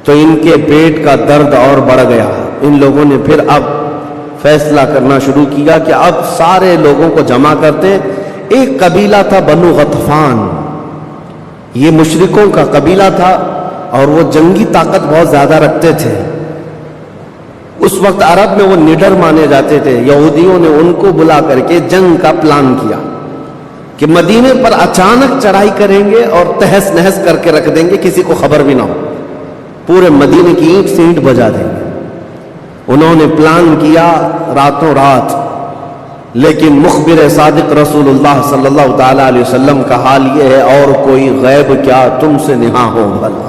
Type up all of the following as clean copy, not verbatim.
تو ان کے پیٹ کا درد اور بڑھ گیا. ان لوگوں نے پھر اب فیصلہ کرنا شروع کیا کہ اب سارے لوگوں کو جمع کرتے. ایک قبیلہ تھا بنو غطفان، یہ مشرکوں کا قبیلہ تھا اور وہ جنگی طاقت بہت زیادہ رکھتے تھے. اس وقت عرب میں وہ نڈر مانے جاتے تھے. یہودیوں نے ان کو بلا کر کے جنگ کا پلان کیا کہ مدینے پر اچانک چڑھائی کریں گے اور تہس نہس کر کے رکھ دیں گے، کسی کو خبر بھی نہ ہو، پورے مدینے کی اینٹ سے اینٹ بجا دیں گے. انہوں نے پلان کیا راتوں رات، لیکن مخبر صادق رسول اللہ صلی اللہ تعالی علیہ وسلم کا حال یہ ہے، اور کوئی غیب کیا تم سے نہا ہو بھلا.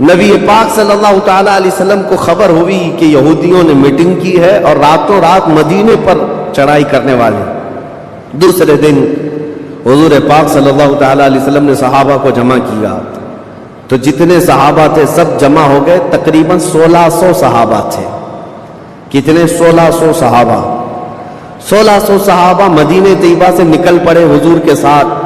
نبی پاک صلی اللہ تعالی علیہ وسلم کو خبر ہوئی کہ یہودیوں نے میٹنگ کی ہے اور راتوں رات مدینے پر چڑھائی کرنے والے. دوسرے دن حضور پاک صلی اللہ تعالی علیہ وسلم نے صحابہ کو جمع کیا، تو جتنے صحابہ تھے سب جمع ہو گئے. تقریباً 1600 صحابہ تھے. کتنے؟ 1600 صحابہ. 1600 صحابہ مدینہ طیبہ سے نکل پڑے حضور کے ساتھ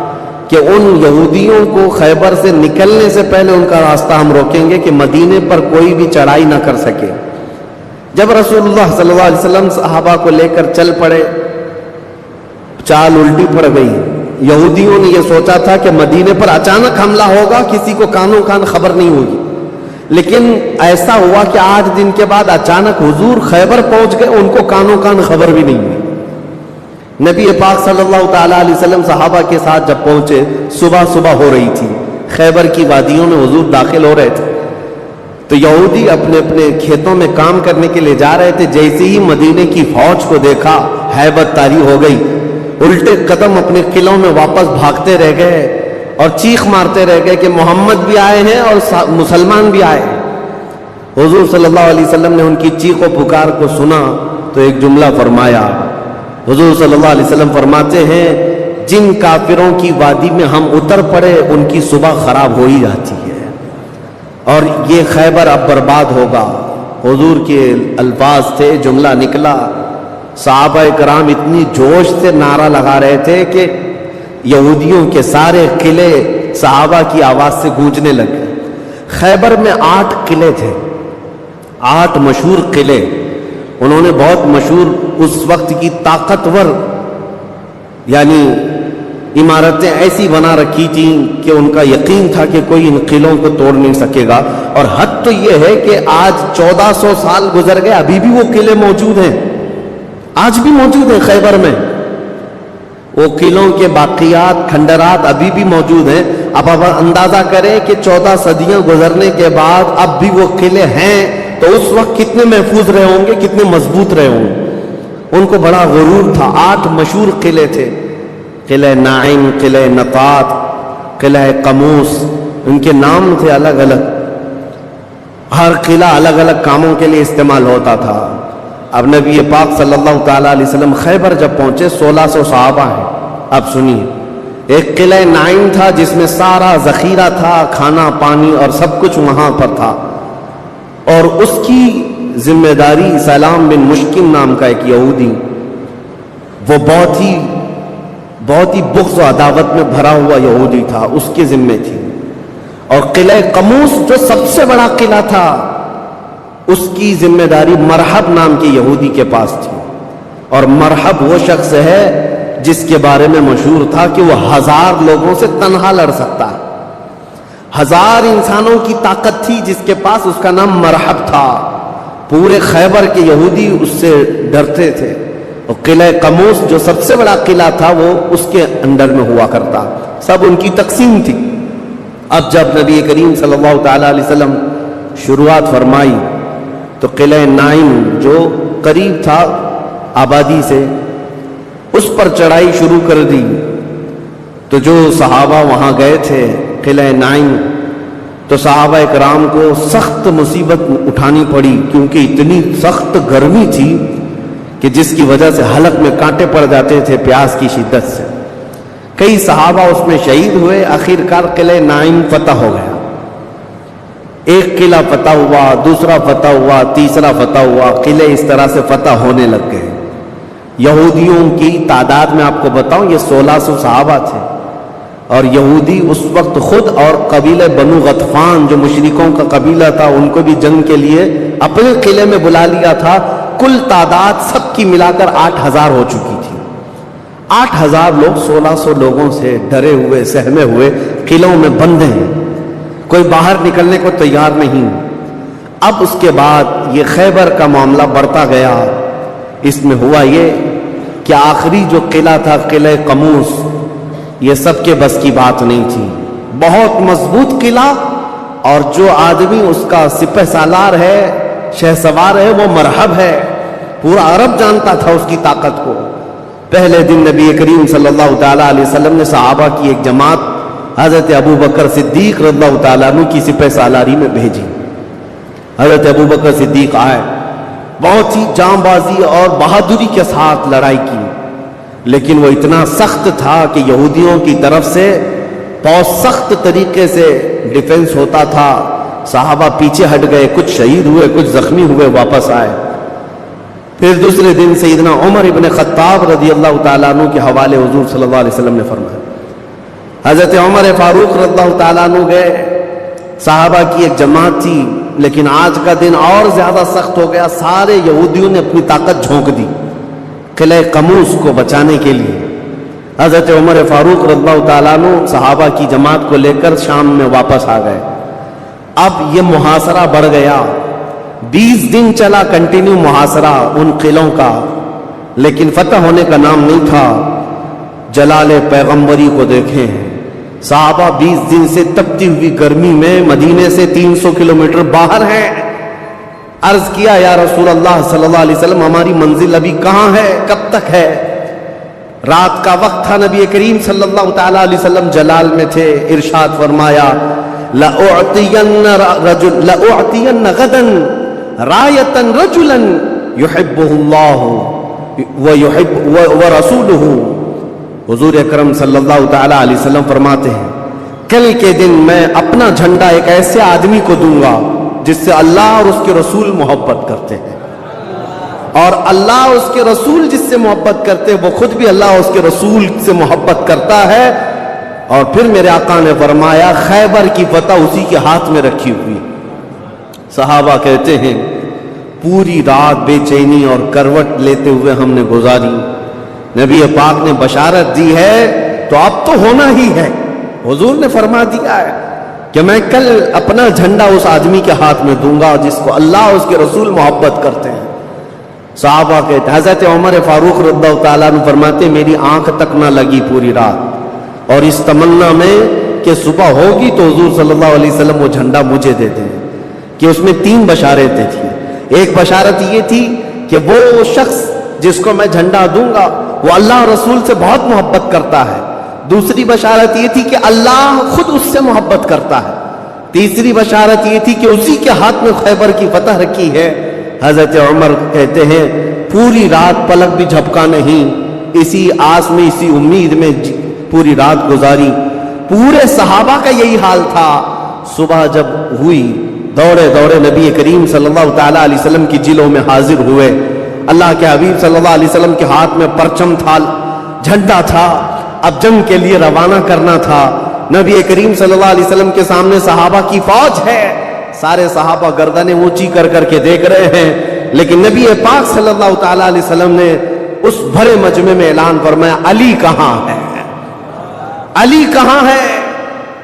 کہ ان یہودیوں کو خیبر سے نکلنے سے پہلے ان کا راستہ ہم روکیں گے کہ مدینے پر کوئی بھی چڑھائی نہ کر سکے. جب رسول اللہ صلی اللہ علیہ وسلم صحابہ کو لے کر چل پڑے، چال الٹی پڑ گئی. یہودیوں نے یہ سوچا تھا کہ مدینے پر اچانک حملہ ہوگا، کسی کو کانوں کان خبر نہیں ہوگی، لیکن ایسا ہوا کہ 8 دن کے بعد اچانک حضور خیبر پہنچ گئے، ان کو کانوں کان خبر بھی نہیں ہوئی. نبی پاک صلی اللہ تعالی علیہ وسلم صحابہ کے ساتھ جب پہنچے، صبح ہو رہی تھی، خیبر کی وادیوں میں حضور داخل ہو رہے تھے. تو یہودی اپنے اپنے کھیتوں میں کام کرنے کے لیے جا رہے تھے. جیسے ہی مدینے کی فوج کو دیکھا، ہیبت طاری ہو گئی. الٹے قدم اپنے قلعوں میں واپس بھاگتے رہ گئے اور چیخ مارتے رہ گئے کہ محمد بھی آئے ہیں اور مسلمان بھی آئے. حضور صلی اللہ علیہ وسلم نے ان کی چیخ و پکار کو سنا تو ایک جملہ فرمایا. حضور صلی اللہ علیہ وسلم فرماتے ہیں، جن کافروں کی وادی میں ہم اتر پڑے ان کی صبح خراب ہو ہی جاتی ہے، اور یہ خیبر اب برباد ہوگا. حضور کے الفاظ تھے، جملہ نکلا. صحابہ کرام اتنی جوش سے نعرہ لگا رہے تھے کہ یہودیوں کے سارے قلعے صحابہ کی آواز سے گونجنے لگے. خیبر میں 8 قلعے تھے، 8 مشہور قلعے. انہوں نے بہت مشہور اس وقت کی طاقتور یعنی عمارتیں ایسی بنا رکھی تھیں کہ ان کا یقین تھا کہ کوئی ان قلعوں کو توڑ نہیں سکے گا. اور حد تو یہ ہے کہ آج 1400 سال گزر گئے، ابھی بھی وہ قلعے موجود ہیں، آج بھی موجود ہیں خیبر میں. وہ قلعوں کے باقیات، کھنڈرات ابھی بھی موجود ہیں. اب اندازہ کریں کہ 14 صدیاں گزرنے کے بعد اب بھی وہ قلعے ہیں تو اس وقت کتنے محفوظ رہے ہوں گے، کتنے مضبوط رہے ہوں گے. ان کو بڑا غرور تھا. 8 مشہور قلعے تھے، قلعہ نائم، قلعہ نطاط، قلعہ قموس. ان کے نام تھے الگ الگ. ہر قلعہ الگ الگ کاموں کے لیے استعمال ہوتا تھا. اب نبی پاک صلی اللہ تعالی علیہ وسلم خیبر جب پہنچے، 1600 صحابہ ہیں. اب سنیے، ایک قلعہ نائم تھا جس میں سارا ذخیرہ تھا، کھانا پانی اور سب کچھ وہاں پر تھا، اور اس کی ذمہ داری سلام بن مشکم نام کا ایک یہودی، وہ بہت ہی بغض و عداوت میں بھرا ہوا یہودی تھا، اس کے ذمہ تھی. اور قلعہ قموس جو سب سے بڑا قلعہ تھا، اس کی ذمہ داری مرحب نام کے یہودی کے پاس تھی. اور مرحب وہ شخص ہے جس کے بارے میں مشہور تھا کہ وہ 1000 لوگوں سے تنہا لڑ سکتا ہے. 1000 انسانوں کی طاقت تھی جس کے پاس، اس کا نام مرحب تھا. پورے خیبر کے یہودی اس سے ڈرتے تھے. اور قلعہ قموس جو سب سے بڑا قلعہ تھا وہ اس کے اندر میں ہوا کرتا. سب ان کی تقسیم تھی. اب جب نبی کریم صلی اللہ تعالی علیہ وسلم شروعات فرمائی تو قلعہ نائم جو قریب تھا آبادی سے، اس پر چڑھائی شروع کر دی. تو جو صحابہ وہاں گئے تھے قلعہ نائم، تو صحابہ اکرام کو سخت مصیبت اٹھانی پڑی، کیونکہ اتنی سخت گرمی تھی کہ جس کی وجہ سے حلق میں کانٹے پڑ جاتے تھے پیاس کی شدت سے. کئی صحابہ اس میں شہید ہوئے. آخرکار قلعہ نائم فتح ہو گیا. ایک قلعہ فتح ہوا، دوسرا فتح ہوا، تیسرا فتح ہوا. قلعے اس طرح سے فتح ہونے لگ گئے. یہودیوں کی تعداد میں آپ کو بتاؤں، یہ 1600 صحابہ تھے. اور یہودی اس وقت خود اور قبیلہ بنو غطفان جو مشرکوں کا قبیلہ تھا ان کو بھی جنگ کے لیے اپنے قلعے میں بلا لیا تھا. کل تعداد سب کی ملا کر 8,000 ہو چکی تھی. 8,000 لوگ 1,600 لوگوں سے ڈرے ہوئے سہمے ہوئے قلعوں میں بندے ہیں, کوئی باہر نکلنے کو تیار نہیں. اب اس کے بعد یہ خیبر کا معاملہ بڑھتا گیا. اس میں ہوا یہ کہ آخری جو قلعہ تھا قلعہ قموس, یہ سب کے بس کی بات نہیں تھی. بہت مضبوط قلعہ, اور جو آدمی اس کا سپہ سالار ہے, شہ سوار ہے, وہ مرحب ہے. پورا عرب جانتا تھا اس کی طاقت کو. پہلے دن نبی کریم صلی اللہ تعالیٰ علیہ وسلم نے صحابہ کی ایک جماعت حضرت ابو بکر صدیق رضی اللہ تعالیٰ عنہ کی سپہ سالاری میں بھیجی. حضرت ابو بکر صدیق آئے, بہت ہی جاں بازی اور بہادری کے ساتھ لڑائی کی, لیکن وہ اتنا سخت تھا کہ یہودیوں کی طرف سے بہت سخت طریقے سے ڈیفنس ہوتا تھا. صحابہ پیچھے ہٹ گئے, کچھ شہید ہوئے, کچھ زخمی ہوئے, واپس آئے. پھر دوسرے دن سیدنا عمر ابن خطاب رضی اللہ تعالیٰ عنہ کے حوالے حضور صلی اللہ علیہ وسلم نے فرمایا. حضرت عمر فاروق رضی اللہ تعالیٰ عنہ گئے. صحابہ کی ایک جماعت تھی, لیکن آج کا دن اور زیادہ سخت ہو گیا. سارے یہودیوں نے اپنی طاقت جھونک دی قلعہ قموس کو بچانے کے لیے. حضرت عمر فاروق رضی اللہ تعالیٰ عنہ صحابہ کی جماعت کو لے کر شام میں واپس آ گئے. اب یہ محاصرہ بڑھ گیا. 20 دن چلا کنٹینیو محاصرہ ان قلعوں کا, لیکن فتح ہونے کا نام نہیں تھا. جلال پیغمبری کو دیکھیں, صحابہ 20 دن سے تپتی ہوئی گرمی میں مدینے سے 300 کلومیٹر باہر ہیں. عرض کیا یا رسول اللہ صلی اللہ علیہ وسلم, ہماری منزل ابھی کہاں ہے, کب تک ہے؟ رات کا وقت تھا, نبی کریم صلی اللہ تعالیٰ علیہ وسلم جلال میں تھے. ارشاد فرمایا لَأُعْطِيَنَّ غَدًا رَایَةً رَجُلًا يُحِبُّهُ اللَّهُ وَرَسُولُهُ. حضور اکرم صلی اللہ تعالیٰ علیہ وسلم فرماتے ہیں, کل کے دن میں اپنا جھنڈا ایک ایسے آدمی کو دوں گا جس سے اللہ اور اس کے رسول محبت کرتے ہیں, اور اللہ اس کے رسول جس سے محبت کرتے ہیں وہ خود بھی اللہ اس کے رسول سے محبت کرتا ہے. اور پھر میرے آقا نے فرمایا خیبر کی فتح اسی کے ہاتھ میں رکھی ہوئی. صحابہ کہتے ہیں پوری رات بے چینی اور کروٹ لیتے ہوئے ہم نے گزاری. نبی پاک نے بشارت دی ہے تو اب تو ہونا ہی ہے. حضور نے فرما دیا ہے کہ میں کل اپنا جھنڈا اس آدمی کے ہاتھ میں دوں گا جس کو اللہ اور اس کے رسول محبت کرتے ہیں. صحابہ کہتے, حضرت عمر فاروق رضی اللہ تعالیٰ عنہ فرماتے میری آنکھ تک نہ لگی پوری رات, اور اس تمنا میں کہ صبح ہوگی تو حضور صلی اللہ علیہ وسلم وہ جھنڈا مجھے دے دیں. کہ اس میں 3 بشارتیں تھیں. ایک بشارت یہ تھی کہ وہ شخص جس کو میں جھنڈا دوں گا وہ اللہ اور رسول سے بہت محبت کرتا ہے. دوسری بشارت یہ تھی کہ اللہ خود اس سے محبت کرتا ہے. تیسری بشارت یہ تھی کہ اسی کے ہاتھ میں خیبر کی فتح رکھی ہے. حضرت عمر کہتے ہیں پوری رات پلک بھی جھپکا نہیں, اسی آس میں اسی امید میں پوری رات گزاری. پورے صحابہ کا یہی حال تھا. صبح جب ہوئی دوڑے دوڑے نبی کریم صلی اللہ تعالیٰ علیہ وسلم کی جلوں میں حاضر ہوئے. اللہ کے حبیب صلی اللہ علیہ وسلم کے ہاتھ میں پرچم تھا, جھنڈا تھا. اب جنگ کے لیے روانہ کرنا تھا. نبی کریم صلی اللہ علیہ وسلم کے سامنے صحابہ کی فوج ہے. سارے صحابہ گردنیں اونچی کر کر کے دیکھ رہے ہیں, لیکن نبی پاک صلی اللہ تعالیٰ علیہ وسلم نے اس بھرے مجمع میں اعلان فرمایا علی کہاں ہے, علی کہاں ہے.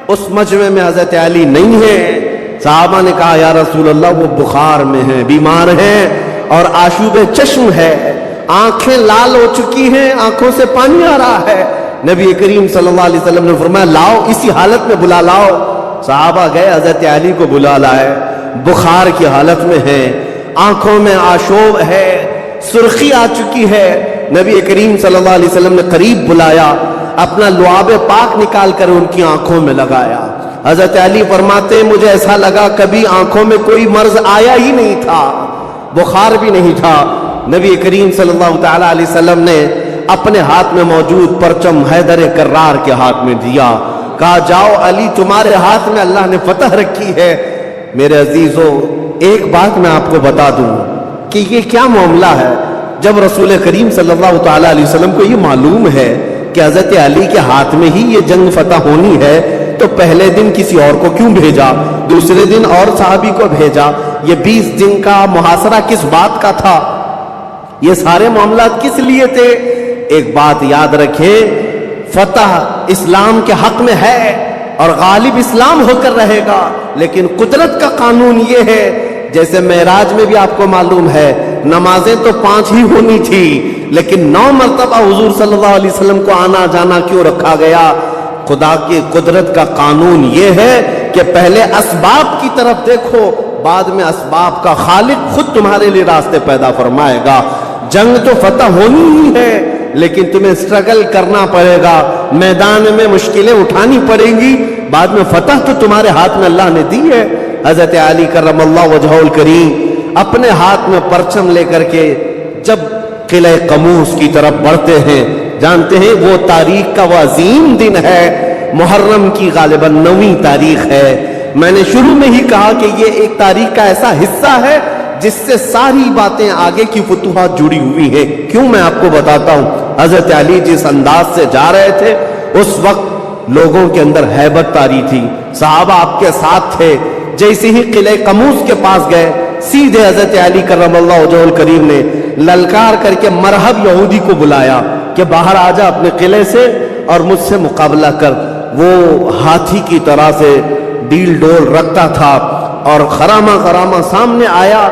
اس مجمع میں حضرت علی نہیں ہے. صحابہ نے کہا یا رسول اللہ وہ بخار میں ہیں, بیمار ہیں اور آشوب چشم ہے, آنکھیں لال ہو چکی ہیں, آنکھوں سے پانی آ رہا ہے. نبی کریم صلی اللہ علیہ وسلم نے فرمایا لاؤ, اسی حالت میں بلا لاؤ. صحابہ گئے, حضرت علی کو بلا لائے. بخار کی حالت میں ہیں, آنکھوں میں آشوب ہے, سرخی آ چکی ہے. نبی کریم صلی اللہ علیہ وسلم نے قریب بلایا, اپنا لعاب پاک نکال کر ان کی آنکھوں میں لگایا. حضرت علی فرماتے مجھے ایسا لگا کبھی آنکھوں میں کوئی مرض آیا ہی نہیں تھا, بخار بھی نہیں تھا. نبی کریم صلی اللہ تعالیٰ علیہ وسلم نے اپنے ہاتھ میں موجود پرچم حیدر کرار کے ہاتھ میں دیا, کہا جاؤ علی تمہارے ہاتھ میں اللہ نے فتح رکھی ہے. میرے عزیزو ایک بات میں آپ کو بتا دوں کہ یہ کیا معاملہ ہے. جب رسول کریم صلی اللہ تعالیٰ علیہ وسلم کو یہ معلوم ہے کہ حضرت علی کے ہاتھ میں ہی یہ جنگ فتح ہونی ہے تو پہلے دن کسی اور کو کیوں بھیجا، دوسرے دن اور صحابی کو بھیجا، یہ 20 دن کا محاصرہ کس بات کا تھا، یہ سارے معاملات کس لیے تھے؟ ایک بات یاد رکھیں، فتح اسلام کے حق میں ہے اور غالب اسلام ہو کر رہے گا، لیکن قدرت کا قانون یہ ہے، جیسے معراج میں بھی آپ کو معلوم ہے نمازیں تو 5 ہی ہونی تھی، لیکن 9 مرتبہ حضور صلی اللہ علیہ وسلم کو آنا جانا کیوں رکھا گیا؟ خدا کی قدرت کا قانون یہ ہے کہ پہلے اسباب کی طرف دیکھو، بعد میں اسباب کا خالق خود تمہارے لیے راستے پیدا فرمائے گا۔ جنگ تو فتح ہونی ہی ہے، لیکن تمہیں اسٹرگل کرنا پڑے گا، میدان میں مشکلیں اٹھانی پڑیں گی، بعد میں فتح تو تمہارے ہاتھ میں اللہ نے دی ہے۔ حضرت علی کرم اللہ وجہہ الکریم اپنے ہاتھ میں پرچم لے کر کے جب قلعہ قموس کی طرف بڑھتے ہیں، جانتے ہیں وہ تاریخ کا وہ عظیم دن ہے، محرم کی غالباً 9ویں تاریخ ہے۔ میں نے شروع میں ہی کہا کہ یہ ایک تاریخ کا ایسا حصہ ہے جس سے ساری باتیں آگے کی فتوحات جڑی ہوئی ہیں۔ کیوں میں آپ کو بتاتا ہوں، حضرت علی جس انداز سے جا رہے تھے اس وقت لوگوں کے اندر ہیبت طاری تھی، صحابہ آپ کے ساتھ تھے۔ جیسے ہی قلعہ قموس کے پاس گئے، سیدھے حضرت علی کرم اللہ وجہہ الکریم نے للکار کر کے مرحب یہودی کو بلایا کہ باہر آ جا اپنے قلعے سے اور مجھ سے مقابلہ کر۔ وہ ہاتھی کی طرح سے ڈیل ڈول رکھتا تھا اور خرامہ خرامہ سامنے آیا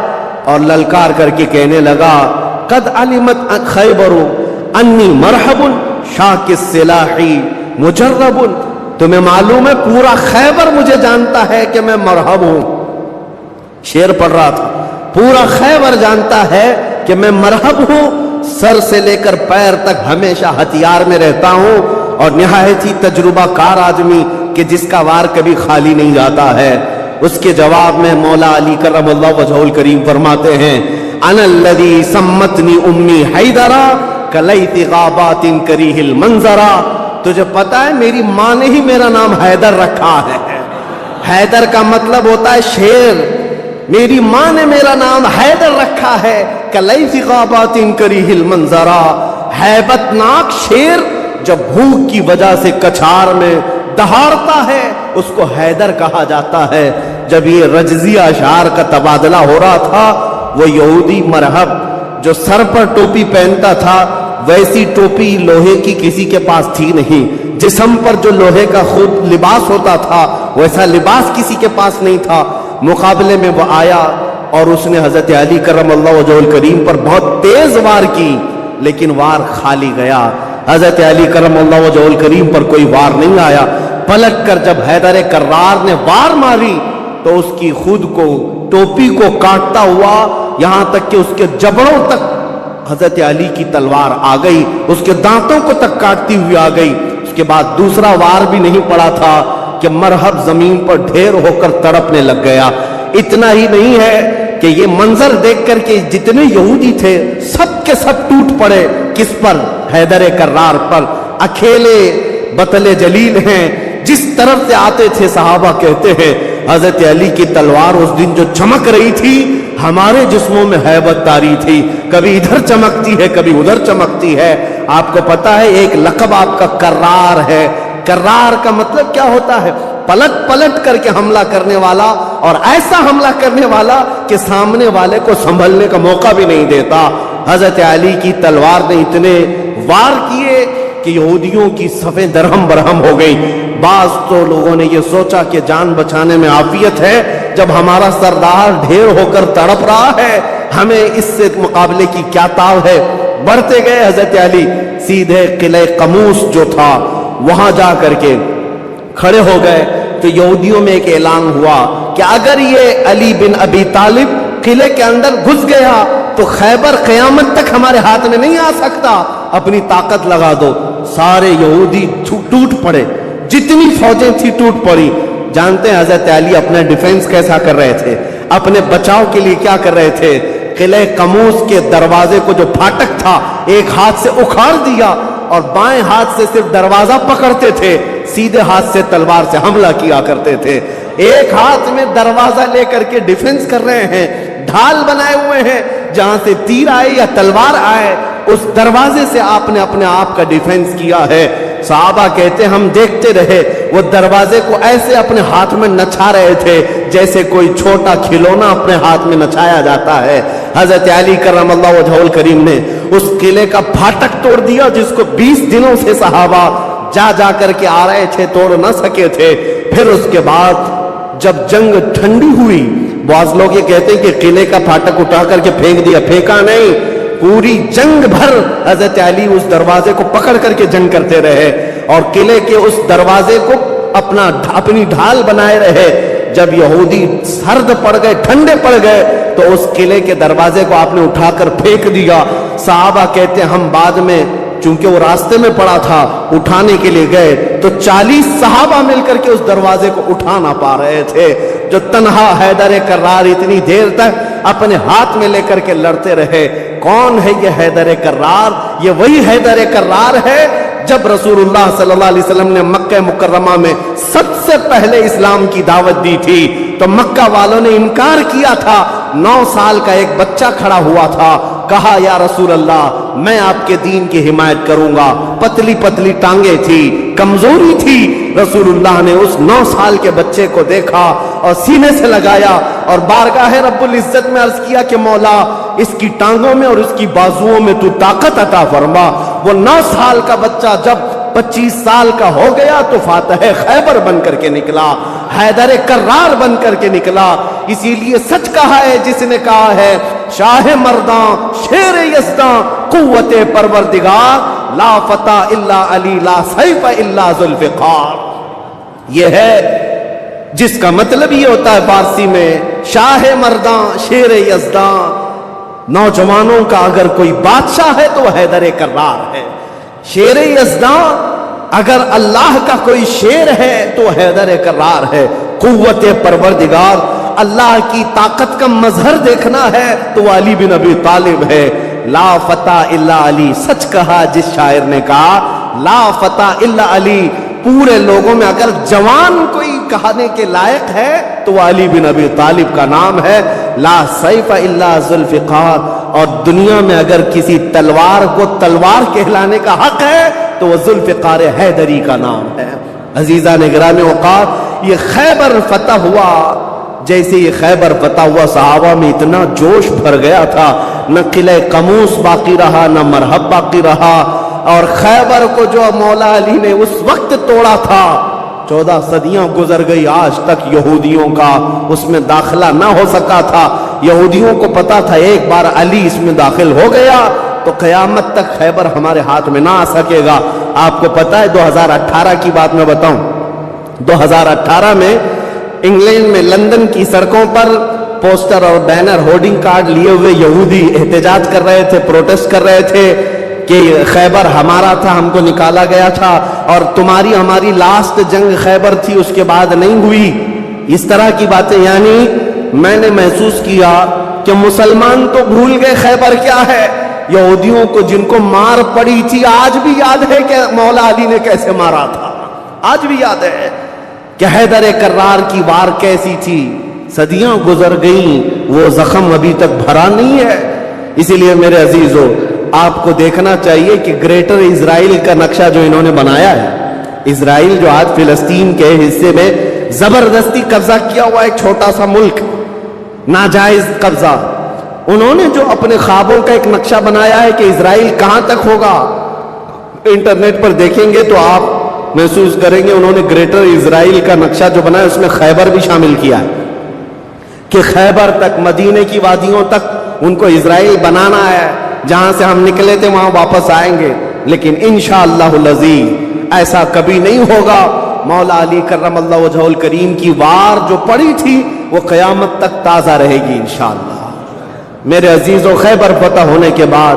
اور للکار کر کے کہنے لگا، قد علمت خیبر انی مرحب شاک السلاح مجرب، تمہیں معلوم ہے پورا خیبر مجھے جانتا ہے کہ میں مرحب ہوں۔ شعر پڑھ رہا تھا، پورا خیبر جانتا ہے کہ میں مرحب ہوں، سر سے لے کر پیر تک ہمیشہ ہتھیار میں رہتا ہوں اور نہایت ہی تجربہ کار آدمی کہ جس کا وار کبھی خالی نہیں جاتا ہے۔ اس کے جواب میں مولا علی کرم اللہ وجہہ الکریم فرماتے ہیں، انا الذی سمتنی امی حیدرا کلیت غابات کریہ المنظرا، تجھے پتا ہے میری ماں نے ہی میرا نام حیدر رکھا ہے۔ حیدر کا مطلب ہوتا ہے شیر، میری ماں نے میرا نام حیدر رکھا ہے، کلیث غابات کریہ المنظرا، ہیبت ناک شیر جب بھوک کی وجہ سے کچھار میں دہاڑتا ہے اس کو حیدر کہا جاتا ہے۔ جب یہ رجزی اشعار کا تبادلہ ہو رہا تھا، وہ یہودی مرحب جو سر پر ٹوپی پہنتا تھا ویسی ٹوپی لوہے کی کسی کے پاس تھی نہیں، جسم پر جو لوہے کا خود لباس ہوتا تھا ویسا لباس کسی کے پاس نہیں تھا۔ مقابلے میں وہ آیا اور اس نے حضرت علی کرم اللہ وجہہ الکریم پر بہت تیز وار کی، لیکن وار خالی گیا۔ حضرت علی کرم اللہ وجہہ الکریم پر کوئی وار نہیں آیا۔ پلٹ کر جب حیدر کرار نے وار ماری تو اس کی خود کو ٹوپی کو کاٹتا ہوا یہاں تک کہ اس کے جبڑوں تک حضرت علی کی تلوار آ گئی، اس کے دانتوں کو تک کاٹتی ہوئی آ گئی۔ اس کے بعد دوسرا وار بھی نہیں پڑا تھا کہ مرحب زمین پر ڈھیر ہو کر تڑپنے لگ گیا۔ اتنا ہی نہیں ہے کہ یہ منظر دیکھ کر کے جتنے یہودی تھے سب کے سب ٹوٹ پڑے۔ کس پر؟ حیدر کرار پر۔ اکیلے بطل جلیل ہیں، جس طرف سے آتے تھے صحابہ کہتے ہیں حضرت علی کی تلوار اس دن جو چمک رہی تھی ہمارے جسموں میں ہیبت طاری تھی، کبھی ادھر چمکتی ہے کبھی ادھر چمکتی ہے۔ آپ کو پتا ہے ایک لقب آپ کا کرار ہے۔ کرار کا مطلب کیا ہوتا ہے؟ پلٹ پلٹ کر کے حملہ کرنے والا، اور ایسا حملہ کرنے والا کہ سامنے والے کو سنبھلنے کا موقع بھی نہیں دیتا۔ حضرت علی کی تلوار نے اتنے وار کیے کہ یہودیوں کی صفیں درہم برہم ہو گئی۔ بعض تو لوگوں نے یہ سوچا کہ جان بچانے میں عافیت ہے، جب ہمارا سردار ڈھیر ہو کر تڑپ رہا ہے ہمیں اس سے مقابلے کی کیا تاو ہے۔ بڑھتے گئے حضرت علی، سیدھے قلعہ قموس جو تھا وہاں جا کر کے کھڑے ہو گئے تو یہودیوں میں ایک اعلان ہوا کہ اگر یہ علی بن ابی طالب قلعے کے اندر گھس گیا تو خیبر قیامت تک ہمارے ہاتھ میں نہیں آ سکتا، اپنی طاقت لگا دو۔ سارے یہودی ٹوٹ پڑے، جتنی فوجیں تھی ٹوٹ پڑی۔ جانتے ہیں حضرت علی اپنا ڈیفنس کیسا کر رہے تھے، اپنے بچاؤ کے لیے کیا کر رہے تھے؟ قلعہ قموس کے دروازے کو جو پھاٹک تھا ایک ہاتھ سے اکھاڑ دیا اور بائیں ہاتھ سے صرف دروازہ پکڑتے تھے، سیدھے ہاتھ سے تلوار سے حملہ کیا کرتے تھے۔ ایک ہاتھ میں دروازہ لے کر کے ڈیفنس کر رہے ہیں، ڈھال بنائے ہوئے ہیں، جہاں سے تیر آئے یا تلوار آئے اس دروازے سے آپ نے اپنے آپ کا ڈیفینس کیا ہے۔ صحابہ کہتے ہم دیکھتے رہے، وہ دروازے کو ایسے اپنے ہاتھ میں نچا رہے تھے جیسے کوئی چھوٹا کھلونا اپنے ہاتھ میں نچایا جاتا ہے۔ حضرت علی کرم اللہ وجہہ الکریم نے اس قلعے کا پھاٹک توڑ دیا جس کو 20 دنوں سے صحابہ جا جا کر کے آ رہے تھے، توڑ نہ سکے تھے۔ پھر اس کے بعد جب جنگ ٹھنڈی ہوئی، بعض لوگ یہ کہتے ہیں کہ قلعے کا پھاٹک اٹھا کر کے پھینک دیا، پھینکا نہیں، پوری جنگ بھر حضرت علی اس دروازے کو پکڑ کر کے جنگ کرتے رہے اور قلعے کے اس دروازے کو اپنی ڈھال بنائے رہے۔ جب یہودی سرد پڑ گئے، ٹھنڈے پڑ گئے، تو اس قلعے کے دروازے کو آپ نے اٹھا کر پھینک دیا۔ صحابہ کہتے ہیں ہم بعد میں، چونکہ وہ راستے میں پڑا تھا، اٹھانے کے لیے گئے تو 40 صحابہ مل کر کے اس دروازے کو اٹھا نہ پا رہے تھے۔ جو تنہا حیدر کرار اتنی دیر تک اپنے ہاتھ میں لے کر کے لڑتے رہے۔ کون ہے یہ حیدر کرار؟ یہ وہی حیدر کرار ہے جب رسول اللہ صلی اللہ علیہ وسلم نے مکہ مکرمہ میں سب سے پہلے اسلام کی دعوت دی تھی تو مکہ والوں نے انکار کیا تھا۔ 9 سال کا ایک بچہ کھڑا ہوا تھا، کہا یا رسول اللہ میں آپ کے دین کی حمایت کروں گا۔ پتلی پتلی ٹانگیں تھی، کمزوری تھی۔ رسول اللہ نے اس 9 سال کے بچے کو دیکھا اور سینے سے لگایا اور بارگاہ رب العزت میں عرض کیا کہ مولا اس کی ٹانگوں میں اور اس کی بازوؤں میں تو طاقت عطا فرما۔ وہ 9 سال کا بچہ جب 25 سال کا ہو گیا تو فاتح خیبر بن کر کے نکلا، حیدر کرار بن کر کے نکلا۔ اسی لیے سچ کہا ہے جس نے کہا ہے شاہ مرداں شیر یزداں قوت پروردگار، لا فتح الا علی لا سیف الا ذوالفقار۔ یہ ہے جس کا مطلب یہ ہوتا ہے فارسی میں شاہ مرداں شیر یزداں، نوجوانوں کا اگر کوئی بادشاہ ہے تو وہ حیدر کرار ہے۔ شیر یزداں اگر اللہ کا کوئی شیر ہے تو حیدر کرار ہے۔ قوت پروردگار، اللہ کی طاقت کا مظہر دیکھنا ہے تو وہ علی بن ابی طالب ہے۔ لا فتح الا علی، سچ کہا جس شاعر نے کہا لا فتح الا علی۔ پورے لوگوں میں اگر جوان کوئی کہنے کے لائق ہے تو وہ علی بن ابی طالب کا نام ہے۔ لا سیف الا ذوالفقار، اور دنیا میں اگر کسی تلوار کو تلوار کہلانے کا حق ہے تو وہ ذوالفقار حیدری کا نام ہے۔ عزیزان گرامی اوقات، یہ خیبر فتح ہوا، جیسے یہ خیبر فتح ہوا صحابہ میں اتنا جوش بھر گیا تھا، نہ قلعہ قموس باقی رہا نہ مرحب باقی رہا۔ اور خیبر کو جو مولا علی نے اس وقت توڑا تھا، 14 صدیاں گزر گئی، آج تک یہودیوں کا اس میں داخلہ نہ ہو سکا تھا۔ یہودیوں کو پتا تھا ایک بار علی اس میں داخل ہو گیا تو قیامت تک خیبر ہمارے ہاتھ میں نہ آ سکے گا۔ آپ کو پتا ہے 2018 کی بات میں بتاؤں، 2018 میں انگلینڈ میں لندن کی سڑکوں پر پوسٹر اور بینر ہورڈنگ کارڈ لیے ہوئے یہودی احتجاج کر رہے تھے، پروٹیسٹ کر رہے تھے کہ خیبر ہمارا تھا، ہم کو نکالا گیا تھا اور تمہاری ہماری لاسٹ جنگ خیبر تھی، اس کے بعد نہیں ہوئی، اس طرح کی باتیں۔ یعنی میں نے محسوس کیا کہ مسلمان تو بھول گئے خیبر کیا ہے۔ یہودیوں کو جن کو مار پڑی تھی آج بھی یاد ہے کہ مولا علی نے کیسے مارا تھا، آج بھی یاد ہے کہ حیدر کرار کی وار کیسی تھی۔ صدیاں گزر گئیں، وہ زخم ابھی تک بھرا نہیں ہے۔ اسی لیے میرے عزیزو، آپ کو دیکھنا چاہیے کہ گریٹر اسرائیل کا نقشہ جو انہوں نے بنایا ہے، اسرائیل جو آج فلسطین کے حصے میں زبردستی قبضہ کیا ہوا ایک چھوٹا سا ملک، ناجائز قبضہ، انہوں نے جو اپنے خوابوں کا ایک نقشہ بنایا ہے کہ اسرائیل کہاں تک ہوگا، انٹرنیٹ پر دیکھیں گے تو آپ محسوس کریں گے انہوں نے گریٹر اسرائیل کا نقشہ جو بنایا اس میں خیبر بھی شامل کیا ہے کہ خیبر تک، مدینے کی وادیوں تک ان کو اسرائیل بنانا ہے۔ جہاں سے ہم نکلے تھے وہاں واپس آئیں گے، لیکن انشاءاللہ العزیز ایسا کبھی نہیں ہوگا۔ مولا علی کرم اللہ وجہہ الکریم کی وار جو پڑی تھی وہ قیامت تک تازہ رہے گی انشاءاللہ۔ میرے عزیزو، خیبر فتح ہونے کے بعد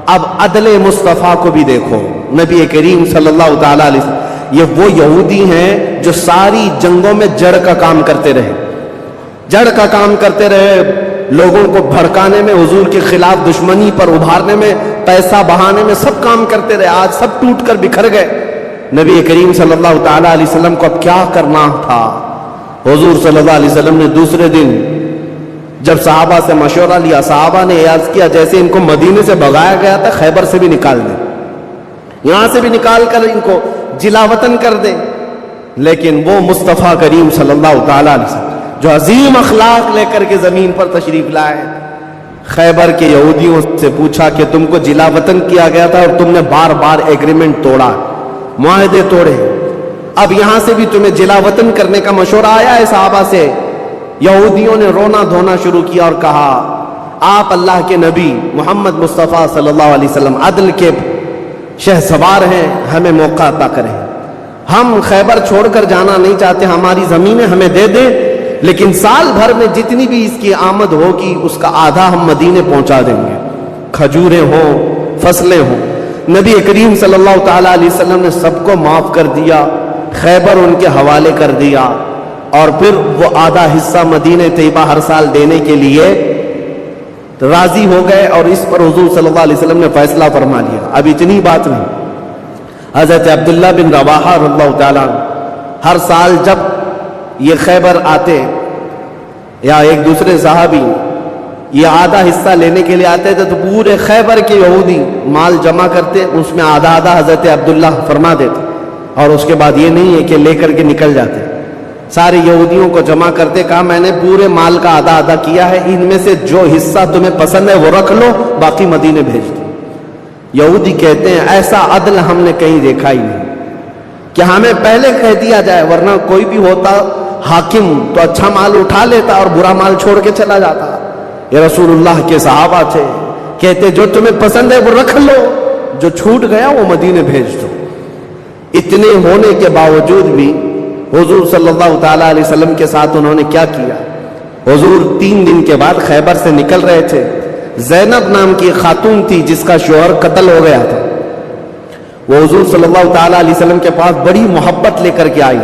اب عدل مصطفیٰ کو بھی دیکھو۔ نبی کریم صلی اللہ تعالیٰ علیہ وسلم، یہ وہ یہودی ہیں جو ساری جنگوں میں جڑ کا کام کرتے رہے، جڑ کا کام کرتے رہے، لوگوں کو بھڑکانے میں، حضور کے خلاف دشمنی پر ابھارنے میں، پیسہ بہانے میں، سب کام کرتے رہے۔ آج سب ٹوٹ کر بکھر گئے۔ نبی کریم صلی اللہ تعالیٰ علیہ وسلم کو اب کیا کرنا تھا؟ حضور صلی اللہ علیہ وسلم نے دوسرے دن جب صحابہ سے مشورہ لیا، صحابہ نے عرض کیا جیسے ان کو مدینے سے بھگایا گیا تھا، خیبر سے بھی نکال دیں، یہاں سے بھی نکال کر ان کو جلا وطن کر دیں۔ لیکن وہ مصطفیٰ کریم صلی اللہ تعالیٰ علیہ وسلم جو عظیم اخلاق لے کر کے زمین پر تشریف لائے، خیبر کے یہودیوں سے پوچھا کہ تم کو جلا وطن کیا گیا تھا اور تم نے بار بار ایگریمنٹ توڑا، معاہدے توڑے، اب یہاں سے بھی تمہیں جلا وطن کرنے کا مشورہ آیا ہے صحابہ سے۔ یہودیوں نے رونا دھونا شروع کیا اور کہا آپ اللہ کے نبی محمد مصطفیٰ صلی اللہ علیہ وسلم عدل کے شہسوار ہیں، ہمیں موقع عطا کریں، ہم خیبر چھوڑ کر جانا نہیں چاہتے، ہماری زمینیں ہمیں دے دیں، لیکن سال بھر میں جتنی بھی اس کی آمد ہوگی اس کا آدھا ہم مدینے پہنچا دیں گے، کھجوریں ہوں، فصلیں ہوں۔ نبی کریم صلی اللہ تعالیٰ علیہ وسلم نے سب کو معاف کر دیا، خیبر ان کے حوالے کر دیا، اور پھر وہ آدھا حصہ مدینہ طیبہ ہر سال دینے کے لیے راضی ہو گئے، اور اس پر حضور صلی اللہ علیہ وسلم نے فیصلہ فرما لیا۔ اب اتنی بات نہیں، حضرت عبداللہ بن رواحہ رضی اللہ تعالیٰ ہر سال جب یہ خیبر آتے یا ایک دوسرے صحابی یہ آدھا حصہ لینے کے لیے آتے تھے تو پورے خیبر کے یہودی مال جمع کرتے، اس میں آدھا آدھا حضرت عبداللہ فرما دیتے، اور اس کے بعد یہ نہیں ہے کہ لے کر کے نکل جاتے، سارے یہودیوں کو جمع کرتے، کہا میں نے پورے مال کا آدھا آدھا کیا ہے، ان میں سے جو حصہ تمہیں پسند ہے وہ رکھ لو، باقی مدینے بھیج دو۔ یہودی کہتے ہیں ایسا عدل ہم نے کہیں دیکھا ہی نہیں کہ ہمیں پہلے کہہ دیا جائے، ورنہ کوئی بھی ہوتا حاکم تو اچھا مال اٹھا لیتا اور برا مال چھوڑ کے چلا جاتا۔ یہ رسول اللہ کے صحابہ تھے، کہتے جو تمہیں پسند ہے وہ رکھ لو، جو چھوٹ گیا وہ مدینے بھیج دو۔ اتنے ہونے کے باوجود بھی حضور صلی اللہ تعالیٰ علیہ وسلم کے ساتھ انہوں نے کیا کیا؟ حضور 3 دن کے بعد خیبر سے نکل رہے تھے، زینب نام کی خاتون تھی جس کا شوہر قتل ہو گیا تھا، وہ حضور صلی اللہ تعالیٰ علیہ وسلم کے پاس بڑی محبت لے کر کے آئی،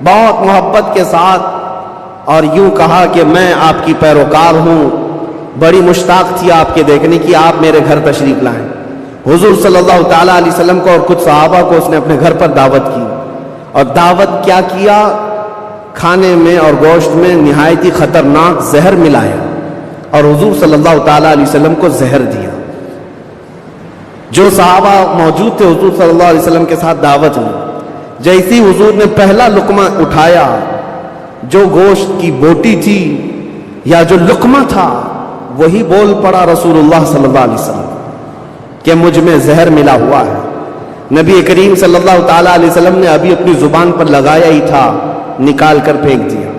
بہت محبت کے ساتھ، اور یوں کہا کہ میں آپ کی پیروکار ہوں، بڑی مشتاق تھی آپ کے دیکھنے کی، آپ میرے گھر تشریف لائیں۔ حضور صلی اللہ تعالیٰ علیہ وسلم کو اور کچھ صحابہ کو اس نے اپنے گھر پر دعوت کی، اور دعوت کیا کیا؟ کھانے میں اور گوشت میں نہایت ہی خطرناک زہر ملایا اور حضور صلی اللہ تعالیٰ علیہ وسلم کو زہر دیا۔ جو صحابہ موجود تھے حضور صلی اللہ علیہ وسلم کے ساتھ دعوت میں، جیسی حضور نے پہلا لقمہ اٹھایا، جو گوشت کی بوٹی تھی یا جو لقمہ تھا وہی بول پڑا رسول اللہ صلی اللہ علیہ وسلم کہ مجھ میں زہر ملا ہوا ہے۔ نبی کریم صلی اللہ تعالیٰ علیہ وسلم نے ابھی اپنی زبان پر لگایا ہی تھا، نکال کر پھینک دیا،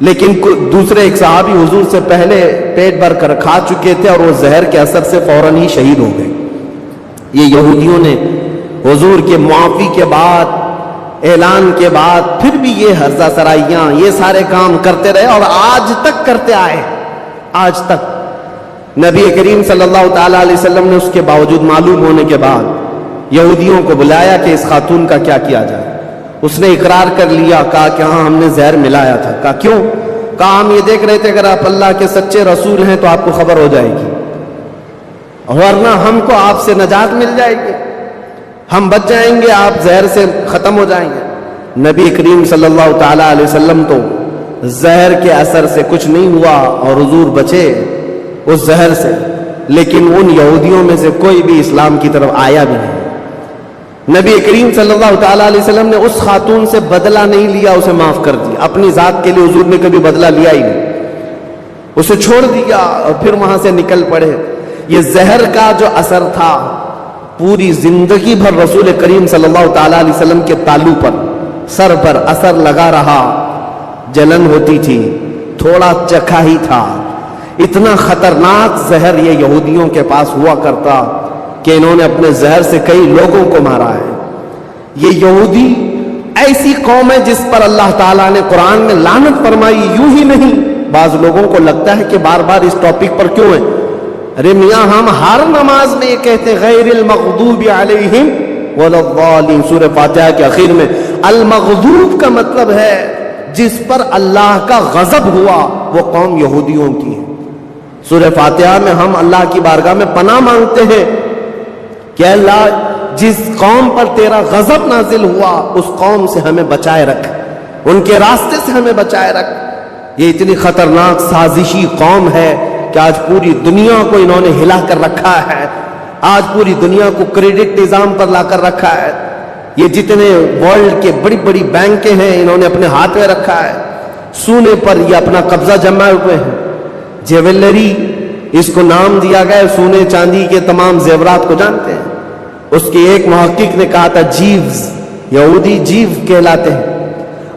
لیکن دوسرے ایک صحابی حضور سے پہلے پیٹ بھر کر کھا چکے تھے اور وہ زہر کے اثر سے فوراً ہی شہید ہو گئے۔ یہ یہودیوں نے حضور کے معافی کے بعد، اعلان کے بعد پھر بھی یہ حرزہ سرائیاں، یہ سارے کام کرتے رہے اور آج تک کرتے آئے۔ آج تک نبی کریم صلی اللہ تعالیٰ علیہ وسلم نے اس کے باوجود معلوم ہونے کے بعد یہودیوں کو بلایا کہ اس خاتون کا کیا کیا جائے۔ اس نے اقرار کر لیا، کہا کہ ہاں ہم نے زہر ملایا تھا۔ کہا کیوں؟ کہا ہم یہ دیکھ رہے تھے اگر آپ اللہ کے سچے رسول ہیں تو آپ کو خبر ہو جائے گی، ورنہ ہم کو آپ سے نجات مل جائے گی، ہم بچ جائیں گے، آپ زہر سے ختم ہو جائیں گے۔ نبی کریم صلی اللہ تعالیٰ علیہ وسلم تو زہر کے اثر سے کچھ نہیں ہوا اور حضور بچے اس زہر سے، لیکن ان یہودیوں میں سے کوئی بھی اسلام کی طرف آیا بھی نہیں۔ نبی کریم صلی اللہ تعالیٰ علیہ وسلم نے اس خاتون سے بدلہ نہیں لیا، اسے معاف کر دیا۔ اپنی ذات کے لیے حضور نے کبھی بدلہ لیا ہی نہیں، اسے چھوڑ دیا اور پھر وہاں سے نکل پڑے۔ یہ زہر کا جو اثر تھا پوری زندگی بھر رسول کریم صلی اللہ تعالیٰ علیہ وسلم کے تالو پر، سر پر اثر لگا رہا، جلن ہوتی تھی، تھوڑا چکھا ہی تھا۔ اتنا خطرناک زہر یہ یہودیوں کے پاس ہوا کرتا کہ انہوں نے اپنے زہر سے کئی لوگوں کو مارا ہے۔ یہ یہودی ایسی قوم ہے جس پر اللہ تعالیٰ نے قرآن میں لعنت فرمائی۔ یوں ہی نہیں، بعض لوگوں کو لگتا ہے کہ بار بار اس ٹاپک پر کیوں ہے؟ ارے میاں ہم ہر نماز میں یہ کہتے ہیں غیر المغضوب علیہم ولا الضالین۔ سورہ فاتحہ کے آخر میں المغضوب کا مطلب ہے جس پر اللہ کا غضب ہوا، وہ قوم یہودیوں کی ہے۔ سورہ فاتحہ میں ہم اللہ کی بارگاہ میں پناہ مانگتے ہیں کہ اللہ جس قوم پر تیرا غضب نازل ہوا اس قوم سے ہمیں بچائے رکھ، ان کے راستے سے ہمیں بچائے رکھ۔ یہ اتنی خطرناک سازشی قوم ہے کہ آج پوری دنیا کو انہوں نے ہلا کر رکھا ہے، آج پوری دنیا کو کریڈٹ نظام پر لا کر رکھا ہے۔ یہ جتنے ورلڈ کے بڑی بڑی بینکیں ہیں انہوں نے اپنے ہاتھ میں رکھا ہے، سونے پر یہ اپنا قبضہ جمائے ہوئے ہیں۔ جیولری اس کو نام دیا گیا، سونے چاندی کے تمام زیورات کو جانتے ہیں۔ اس کے ایک محقق نے کہا تھا جیوز، یہودی جیو کہلاتے ہیں،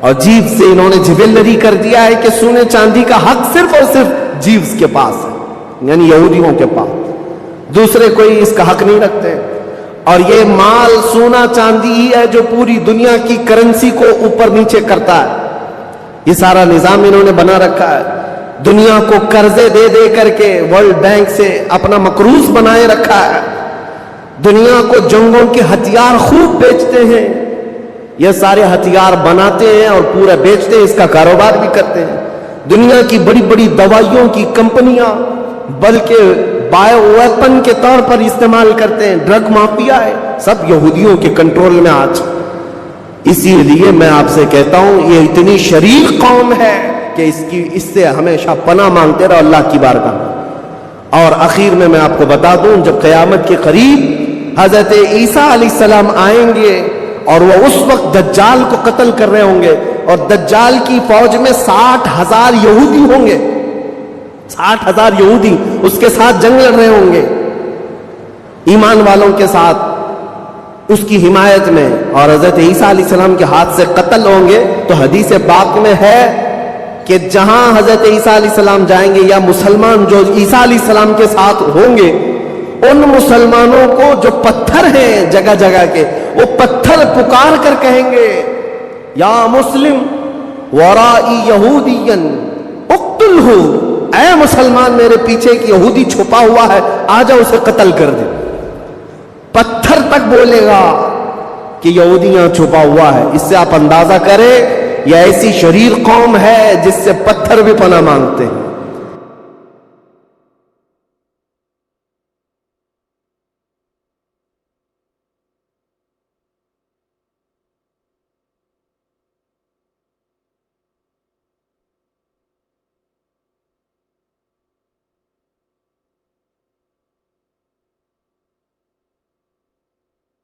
اور جیو سے انہوں نے جیولری کر دیا ہے کہ سونے چاندی کا حق صرف اور صرف جیوز کے پاس ہے، یعنی یہودیوں کے پاس، دوسرے کوئی اس کا حق نہیں رکھتے۔ اور یہ مال سونا چاندی ہی ہے جو پوری دنیا کی کرنسی کو اوپر نیچے کرتا ہے۔ یہ سارا نظام انہوں نے بنا رکھا ہے، دنیا کو قرضے دے دے کر کے ورلڈ بینک سے اپنا مقروض بنائے رکھا ہے، دنیا کو جنگوں کے ہتھیار خوب بیچتے ہیں، یہ سارے ہتھیار بناتے ہیں اور پورا بیچتے ہیں، اس کا کاروبار بھی کرتے ہیں۔ دنیا کی بڑی بڑی دوائیوں کی کمپنیاں بلکہ بایو ویپن کے طور پر استعمال کرتے ہیں، ڈرگ مافیا ہے، سب یہودیوں کے کنٹرول میں آج۔ اسی لیے میں آپ سے کہتا ہوں یہ اتنی شریر قوم ہے کہ اس سے ہمیشہ پناہ مانگتے رہو اللہ کی بارگاہ میں۔ اور اخیر میں آپ کو بتا دوں، جب قیامت کے قریب حضرت عیسیٰ علیہ السلام آئیں گے اور وہ اس وقت دجال کو قتل کر رہے ہوں گے، اور دجال کی فوج میں 60,000 یہودی ہوں گے، 60,000 یہودی اس کے ساتھ جنگ لڑ رہے ہوں گے، ایمان والوں کے ساتھ اس کی حمایت میں، اور حضرت عیسیٰ علیہ السلام کے ہاتھ سے قتل ہوں گے۔ تو حدیث پاک میں ہے کہ جہاں حضرت عیسیٰ علیہ السلام جائیں گے یا مسلمان جو عیسیٰ علیہ السلام کے ساتھ ہوں گے، ان مسلمانوں کو جو پتھر ہیں جگہ جگہ کے، وہ پتھر پکار کر کہیں گے یا مسلم ورائی یہودین اقتلہ، اے مسلمان میرے پیچھے ایک یہودی چھپا ہوا ہے، آ جاؤ اسے قتل کر دے۔ پتھر تک بولے گا کہ یہودی یہاں چھپا ہوا ہے۔ اس سے آپ اندازہ کریں یہ ایسی شریر قوم ہے جس سے پتھر بھی پناہ مانگتے ہیں۔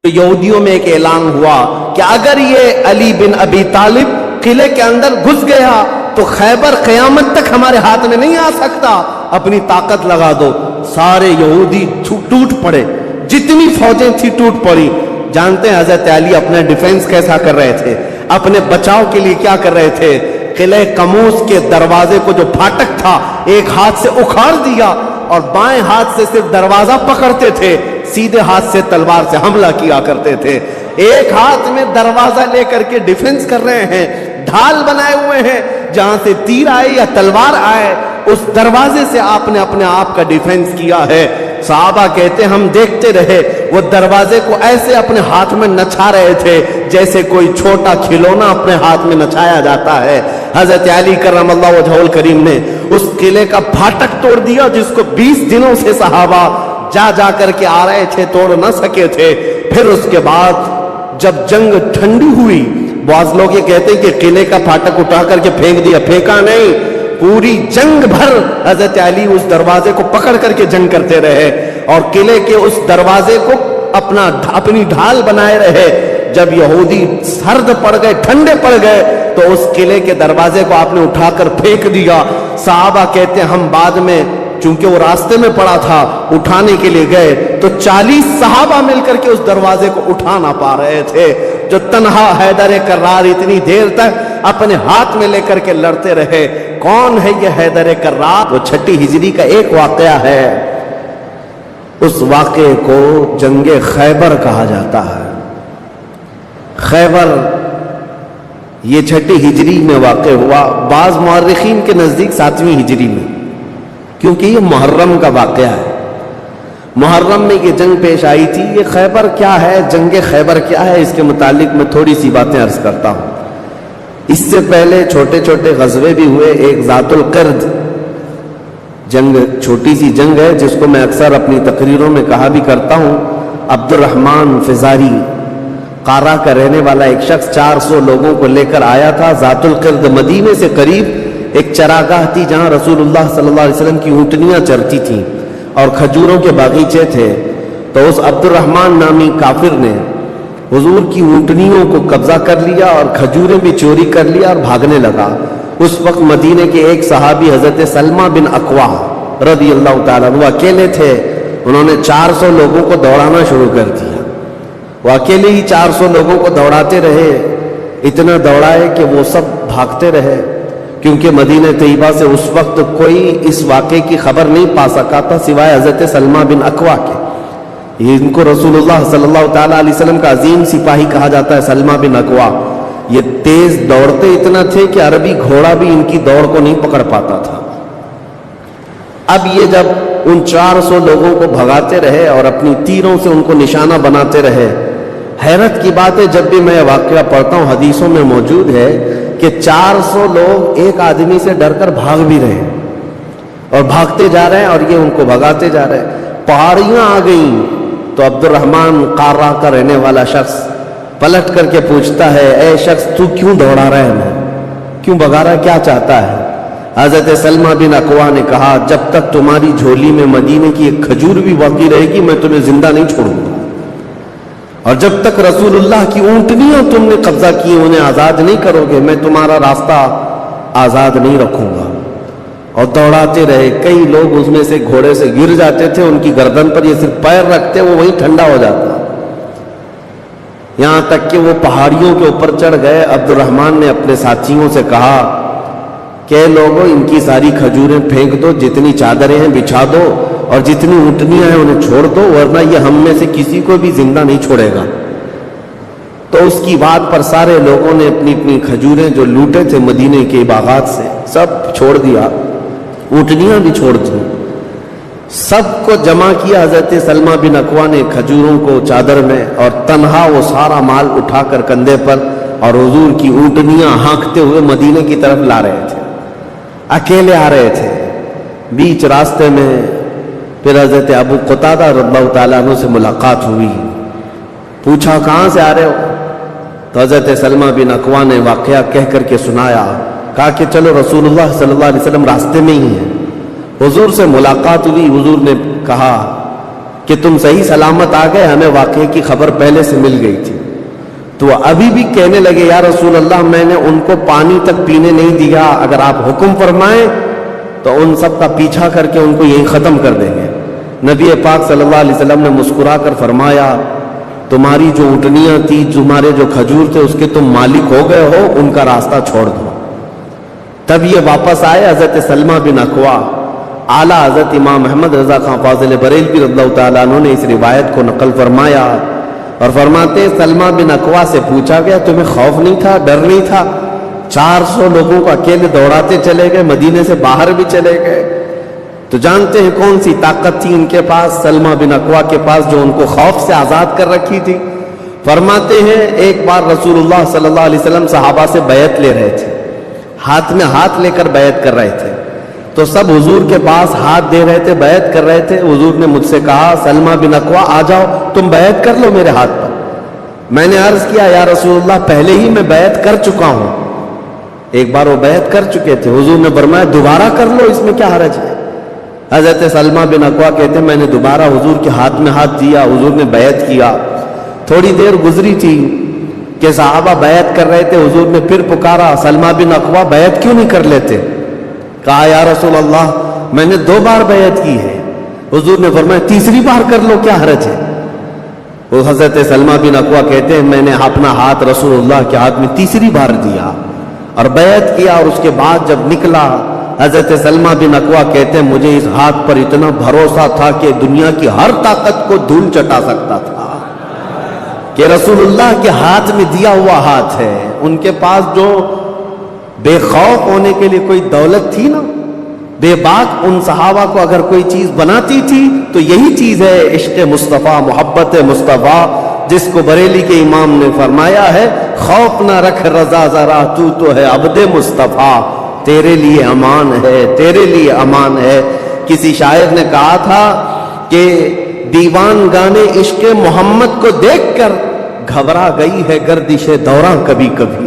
یہودیوں میں ایک اعلان ہوا کہ اگر یہ علی بن ابی طالب قلعے کے اندر گھس گیا تو خیبر قیامت تک ہمارے ہاتھ میں نہیں آ سکتا، اپنی طاقت لگا دو۔ سارے یہودی ٹوٹ پڑے، جتنی فوجیں تھی ٹوٹ پڑی۔ جانتے ہیں حضرت علی اپنا ڈیفنس کیسا کر رہے تھے، اپنے بچاؤ کے لیے کیا کر رہے تھے؟ قلعہ قموس کے دروازے کو جو پھاٹک تھا ایک ہاتھ سے اکھاڑ دیا، اور بائیں ہاتھ سے صرف دروازہ پکڑتے تھے، سیدھے ہاتھ سے تلوار سے حملہ کیا کرتے تھے۔ ایک ہاتھ میں دروازہ لے کر کے ڈیفنس کر رہے ہیں، ڈھال بنائے ہوئے ہیں، جہاں سے تیر آئے یا تلوار آئے اس دروازے سے آپ نے اپنے آپ کا ڈیفنس کیا ہے۔ صحابہ کہتے ہم دیکھتے رہے، وہ دروازے کو ایسے اپنے ہاتھ میں نچا رہے تھے جیسے کوئی چھوٹا کھلونا اپنے ہاتھ میں نچایا جاتا ہے۔ حضرت علی کرم اللہ وجہہ الکریم نے اس قلعے کا پھاٹک توڑ دیا جس کو 20 دنوں سے صحابہ جا کر کے آ رہے تھے، توڑ نہ سکے تھے۔ پھر اس کے بعد جب جنگ ٹھنڈی ہوئی، بعض لوگ یہ کہتے ہیں کہ قلعے کا پھاٹک اٹھا کر کے پھینک دیا، پھینکا نہیں، پوری جنگ بھر حضرت علی اس دروازے کو پکڑ کر کے جنگ کرتے رہے اور قلعے کے اس دروازے کو اپنی ڈھال بنائے رہے۔ جب یہودی سرد پڑ گئے، ٹھنڈے پڑ گئے، تو اس قلعے کے دروازے کو آپ نے اٹھا کر پھینک دیا۔ صحابہ کہتے ہیں ہم بعد میں، چونکہ وہ راستے میں پڑا تھا، اٹھانے کے لیے گئے تو 40 صحابہ مل کر کے اس دروازے کو اٹھا نہ پا رہے تھے۔ جو تنہا حیدر کرار اتنی دیر تک اپنے ہاتھ میں لے کر کے لڑتے رہے۔ کون ہے یہ حیدر کرار؟ وہ 6 ہجری کا ایک واقعہ ہے، اس واقعے کو جنگ خیبر کہا جاتا ہے۔ خیبر یہ 6 ہجری میں واقع ہوا، بعض مورخین کے نزدیک 7ویں ہجری میں، کیونکہ یہ محرم کا واقعہ ہے۔ محرم میں یہ جنگ پیش آئی تھی۔ یہ خیبر کیا ہے، جنگ خیبر کیا ہے، اس کے متعلق میں تھوڑی سی باتیں عرض کرتا ہوں۔ اس سے پہلے چھوٹے چھوٹے غزوے بھی ہوئے۔ ایک ذات القرد جنگ، چھوٹی سی جنگ ہے جس کو میں اکثر اپنی تقریروں میں کہا بھی کرتا ہوں۔ عبد الرحمن فزاری قارا کا رہنے والا ایک شخص 400 لوگوں کو لے کر آیا تھا ذات القرد، مدینے سے قریب ایک چراگاہ تھی جہاں رسول اللہ صلی اللہ علیہ وسلم کی اونٹنیاں چرتی تھیں اور کھجوروں کے باغیچے تھے. تو اس عبد الرحمن نامی کافر نے حضور کی اونٹنیوں کو قبضہ کر لیا اور کھجوریں بھی چوری کر لیا اور بھاگنے لگا. اس وقت مدینے کے ایک صحابی حضرت سلمہ بن اکوا رضی اللہ تعالیٰ وہ اکیلے تھے. انہوں نے 400 لوگوں کو دوڑانا شروع کر دیا. وہ اکیلے ہی 400 لوگوں کو دوڑاتے رہے. اتنا دوڑائے کہ وہ سب بھاگتے رہے، کیونکہ مدینہ طیبہ سے اس وقت کوئی اس واقعے کی خبر نہیں پا سکا تھا سوائے حضرت سلمہ بن اکوا کے. ان کو رسول اللہ صلی اللہ تعالیٰ علیہ وسلم کا عظیم سپاہی کہا جاتا ہے، سلمہ بن اکوا. یہ تیز دوڑتے اتنا تھے کہ عربی گھوڑا بھی ان کی دوڑ کو نہیں پکڑ پاتا تھا. اب یہ جب ان 400 لوگوں کو بھگاتے رہے اور اپنی تیروں سے ان کو نشانہ بناتے رہے، حیرت کی بات ہے جب بھی میں یہ واقعہ پڑھتا ہوں حدیثوں میں موجود ہے کہ 400 لوگ ایک آدمی سے ڈر کر بھاگ بھی رہے اور بھاگتے جا رہے ہیں اور یہ ان کو بھگاتے جا رہے ہیں. پہاڑیاں آ گئیں تو عبد الرحمن قارہ کا رہنے والا شخص پلٹ کر کے پوچھتا ہے، اے شخص تو کیوں دوڑا رہا ہے ہمیں، کیوں بھگا رہا ہے، کیا چاہتا ہے؟ حضرت سلمہ بن اکوا نے کہا، جب تک تمہاری جھولی میں مدینے کی ایک کھجور بھی باقی رہے گی میں تمہیں زندہ نہیں چھوڑوں گا، اور جب تک رسول اللہ کی اونٹنیاں تم نے قبضہ کی انہیں آزاد نہیں کرو گے میں تمہارا راستہ آزاد نہیں رکھوں گا. اور دوڑاتے رہے. کئی لوگ اس میں سے گھوڑے سے گر جاتے تھے، ان کی گردن پر یہ صرف پیر رکھتے وہ وہیں ٹھنڈا ہو جاتا. یہاں تک کہ وہ پہاڑیوں کے اوپر چڑھ گئے. عبد الرحمن نے اپنے ساتھیوں سے کہا کہ لوگوں ان کی ساری کھجوریں پھینک دو، جتنی چادریں ہیں بچھا دو اور جتنی اونٹنیاں ہیں انہیں چھوڑ دو، ورنہ یہ ہم میں سے کسی کو بھی زندہ نہیں چھوڑے گا. تو اس کی بات پر سارے لوگوں نے اپنی اپنی کھجوریں جو لوٹے تھے مدینے کے باغات سے سب چھوڑ دیا، اونٹنیاں بھی چھوڑ دی. سب کو جمع کیا. حضرت سلمہ بن اکوا نے کھجوروں کو چادر میں اور تنہا وہ سارا مال اٹھا کر کندھے پر اور حضور کی اونٹنیاں ہانکتے ہوئے مدینے کی طرف لا رہے تھے. اکیلے آ رہے تھے. بیچ راستے میں پھر حضرت ابو قتادہ رضی اللہ تعالیٰ عنہ سے ملاقات ہوئی. پوچھا کہاں سے آ رہے ہو؟ تو حضرت سلمہ بن اکوا نے واقعہ کہہ کر کے سنایا. کہا کہ چلو رسول اللہ صلی اللہ علیہ وسلم راستے میں ہی ہیں. حضور سے ملاقات ہوئی. حضور نے کہا کہ تم صحیح سلامت آ گئے، ہمیں واقعے کی خبر پہلے سے مل گئی تھی. تو وہ ابھی بھی کہنے لگے یا رسول اللہ میں نے ان کو پانی تک پینے نہیں دیا، اگر آپ حکم فرمائیں تو ان سب کا پیچھا کر کے ان کو یہیں ختم کر دیں گے. نبی پاک صلی اللہ علیہ وسلم نے مسکرا کر فرمایا تمہاری جو اونٹنیاں تھی، تمہارے جو کھجور تھے اس کے تم مالک ہو گئے ہو، ان کا راستہ چھوڑ دو. تب یہ واپس آئے. حضرت سلمہ بن اکوا اعلیٰ حضرت امام احمد رضا خان فاضل بریلوی رضی اللہ تعالیٰ عنہ نے اس روایت کو نقل فرمایا اور فرماتے سلمہ بن اکوا سے پوچھا گیا تمہیں خوف نہیں تھا، ڈر نہیں تھا؟ 400 لوگوں کو اکیلے دوڑاتے چلے گئے، مدینے سے باہر بھی چلے گئے. تو جانتے ہیں کون سی طاقت تھی ان کے پاس، سلمہ بن اکوا کے پاس، جو ان کو خوف سے آزاد کر رکھی تھی. فرماتے ہیں ایک بار رسول اللہ صلی اللہ علیہ وسلم صحابہ سے بیعت لے رہے تھے، ہاتھ میں ہاتھ لے کر بیعت کر رہے تھے. تو سب حضور کے پاس ہاتھ دے رہے تھے، بیعت کر رہے تھے. حضور نے مجھ سے کہا سلمہ بن اکوا آ جاؤ تم بیعت کر لو میرے ہاتھ پر. میں نے عرض کیا یا رسول اللہ پہلے ہی میں بیعت کر چکا ہوں. ایک بار وہ بیعت کر چکے تھے. حضور نے فرمایا دوبارہ کر لو، اس میں کیا حرج ہے؟ حضرت سلمہ بن اکوا کہتے ہیں میں نے دوبارہ حضور کے ہاتھ میں ہاتھ دیا، حضور نے بیعت کیا. تھوڑی دیر گزری تھی کہ صحابہ بیعت کر رہے تھے. حضور نے پھر پکارا سلمہ بن اکوا بیعت کیوں نہیں کر لیتے؟ کہا یا رسول اللہ میں نے 2 بار بیعت کی ہے. حضور نے فرمایا تیسری بار کر لو، کیا حرج ہے؟ وہ حضرت سلمہ بن اکوا کہتے ہیں میں نے اپنا ہاتھ رسول اللہ کے ہاتھ میں تیسری بار دیا اور بیعت کیا. اور اس کے بعد جب نکلا حضرت سلمہ بن اکوا کہتے ہیں مجھے اس ہاتھ پر اتنا بھروسہ تھا کہ دنیا کی ہر طاقت کو دھول چٹا سکتا تھا کہ رسول اللہ کے ہاتھ میں دیا ہوا ہاتھ ہے. ان کے پاس جو بے خوف ہونے کے لیے کوئی دولت تھی نا، بے باک، ان صحابہ کو اگر کوئی چیز بناتی تھی تو یہی چیز ہے عشق مصطفیٰ، محبت مصطفیٰ، جس کو بریلی کے امام نے فرمایا ہے خوف نہ رکھ رضا ذرا تو ہے عبد مصطفیٰ، تیرے لیے امان ہے، تیرے لیے امان ہے. کسی شاعر نے کہا تھا کہ دیوان گانے عشق محمد کو دیکھ کر گھبرا گئی ہے گردش دوراں کبھی کبھی.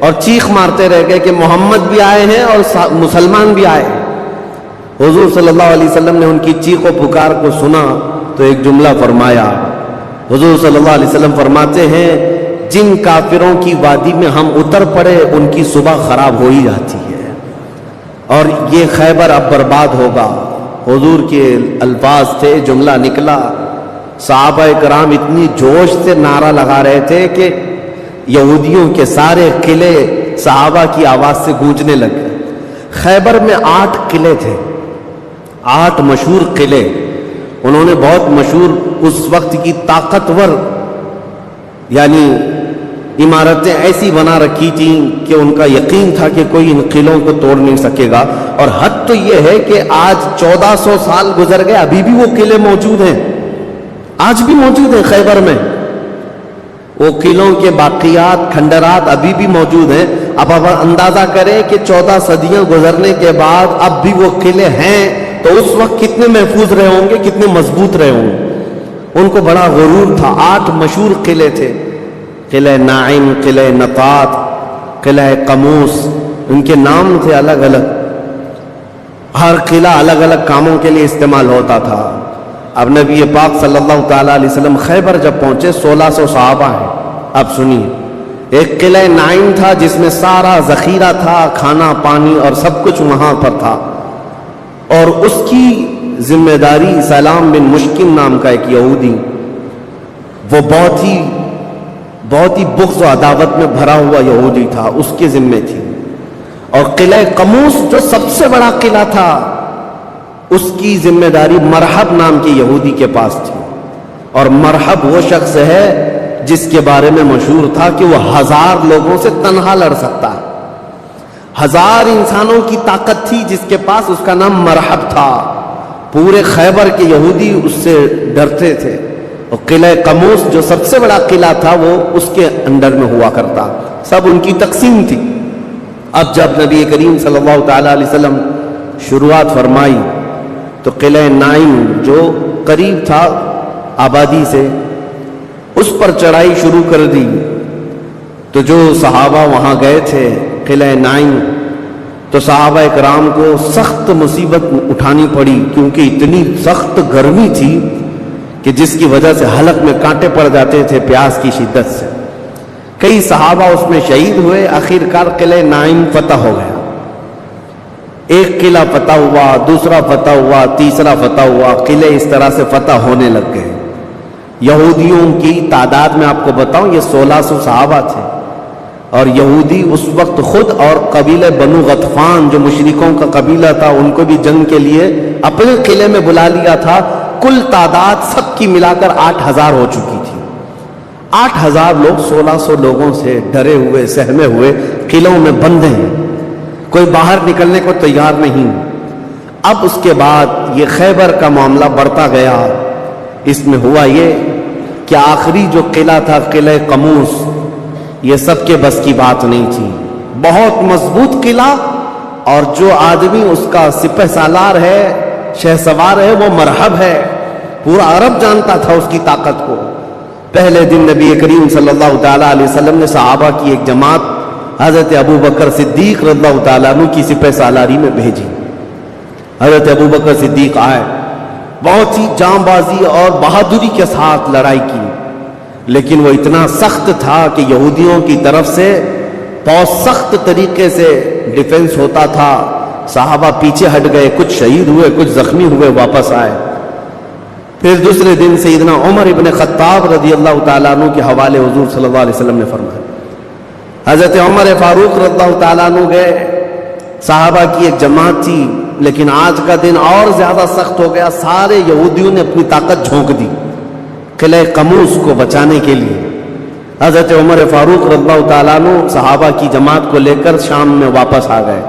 اور چیخ مارتے رہ گئے کہ محمد بھی آئے ہیں اور مسلمان بھی آئے ہیں۔ حضور صلی اللہ علیہ وسلم نے ان کی چیخ و پکار کو سنا تو ایک جملہ فرمایا۔ حضور صلی اللہ علیہ وسلم فرماتے ہیں جن کافروں کی وادی میں ہم اتر پڑے ان کی صبح خراب ہو ہی جاتی ہے، اور یہ خیبر اب برباد ہوگا۔ حضور کے الفاظ تھے، جملہ نکلا، صحابہ کرام اتنی جوش سے نعرہ لگا رہے تھے کہ یہودیوں کے سارے قلعے صحابہ کی آواز سے گونجنے لگے۔ خیبر میں 8 قلعے تھے، 8 مشہور قلعے۔ انہوں نے بہت مشہور اس وقت کی طاقتور یعنی عمارتیں ایسی بنا رکھی تھیں کہ ان کا یقین تھا کہ کوئی ان قلعوں کو توڑ نہیں سکے گا۔ اور حد تو یہ ہے کہ آج 1400 سال گزر گئے، ابھی بھی وہ قلعے موجود ہیں، آج بھی موجود ہیں خیبر میں۔ وہ قلعوں کے باقیات، کھنڈرات ابھی بھی موجود ہیں۔ اب اندازہ کریں کہ 14 صدیاں گزرنے کے بعد اب بھی وہ قلعے ہیں تو اس وقت کتنے محفوظ رہے ہوں گے، کتنے مضبوط رہے ہوں گے۔ ان کو بڑا غرور تھا۔ 8 مشہور قلعے تھے، قلعہ نائم، قلعہ نطات، قلعہ قموس، ان کے نام تھے الگ الگ۔ ہر قلعہ الگ الگ کاموں کے لیے استعمال ہوتا تھا۔ اب نبی پاک صلی اللہ تعالیٰ علیہ وسلم خیبر جب پہنچے 1600 صحابہ ہیں۔ اب سنیے، ایک قلعہ نائم تھا جس میں سارا ذخیرہ تھا، کھانا پانی اور سب کچھ وہاں پر تھا، اور اس کی ذمہ داری سلام بن مشکم نام کا ایک یہودی، وہ بہت ہی بغض و عداوت میں بھرا ہوا یہودی تھا، اس کے ذمہ تھی۔ اور قلعہ قموس جو سب سے بڑا قلعہ تھا، اس کی ذمہ داری مرحب نام کے یہودی کے پاس تھی۔ اور مرحب وہ شخص ہے جس کے بارے میں مشہور تھا کہ وہ 1000 لوگوں سے تنہا لڑ سکتا ہے۔ 1000 انسانوں کی طاقت تھی جس کے پاس، اس کا نام مرحب تھا۔ پورے خیبر کے یہودی اس سے ڈرتے تھے۔ اور قلعہ قموس جو سب سے بڑا قلعہ تھا وہ اس کے انڈر میں ہوا کرتا، سب ان کی تقسیم تھی۔ اب جب نبی کریم صلی اللہ تعالیٰ علیہ وسلم شروعات فرمائی تو قلعہ نائم جو قریب تھا آبادی سے، اس پر چڑھائی شروع کر دی۔ تو جو صحابہ وہاں گئے تھے قلعہ نائم، تو صحابہ اکرام کو سخت مصیبت اٹھانی پڑی، کیونکہ اتنی سخت گرمی تھی کہ جس کی وجہ سے حلق میں کانٹے پڑ جاتے تھے پیاس کی شدت سے۔ کئی صحابہ اس میں شہید ہوئے۔ آخرکار قلعہ نائم فتح ہو گیا۔ ایک قلعہ فتح ہوا، دوسرا فتح ہوا، تیسرا فتح ہوا، قلعے اس طرح سے فتح ہونے لگ گئے۔ یہودیوں کی تعداد میں آپ کو بتاؤں، یہ 1600 صحابہ تھے، اور یہودی اس وقت خود اور قبیلہ بنو غطفان جو مشرکوں کا قبیلہ تھا، ان کو بھی جنگ کے لیے اپنے قلعے میں بلا لیا تھا۔ کل تعداد سب کی ملا کر 8000 ہو چکی تھی۔ 8000 لوگ 1600 لوگوں سے ڈرے ہوئے، سہمے ہوئے قلعوں میں بندے ہیں، کوئی باہر نکلنے کو تیار نہیں۔ اب اس کے بعد یہ خیبر کا معاملہ بڑھتا گیا۔ اس میں ہوا یہ کہ آخری جو قلعہ تھا قلعہ قموس، یہ سب کے بس کی بات نہیں تھی۔ بہت مضبوط قلعہ، اور جو آدمی اس کا سپہ سالار ہے، شہ سوار ہے، وہ مرحب ہے۔ پورا عرب جانتا تھا اس کی طاقت کو۔ پہلے دن نبی کریم صلی اللہ تعالیٰ علیہ وسلم نے صحابہ کی ایک جماعت حضرت ابو بکر صدیق رضی اللہ تعالیٰ عنہ کی سپہ سالاری میں بھیجی۔ حضرت ابو بکر صدیق آئے، بہت ہی جاں بازی اور بہادری کے ساتھ لڑائی کی، لیکن وہ اتنا سخت تھا کہ یہودیوں کی طرف سے بہت سخت طریقے سے ڈیفنس ہوتا تھا۔ صحابہ پیچھے ہٹ گئے، کچھ شہید ہوئے، کچھ زخمی ہوئے، واپس آئے۔ پھر دوسرے دن سیدنا عمر ابن خطاب رضی اللہ تعالیٰ عنہ کے حوالے حضور صلی اللہ علیہ وسلم نے فرمایا۔ حضرت عمر فاروق رضی اللہ تعالیٰ عنہ گئے، صحابہ کی ایک جماعت تھی، لیکن آج کا دن اور زیادہ سخت ہو گیا۔ سارے یہودیوں نے اپنی طاقت جھونک دی قلعہ قموس کو بچانے کے لیے۔ حضرت عمر فاروق رضی اللہ تعالیٰ عنہ صحابہ کی جماعت کو لے کر شام میں واپس آ گئے۔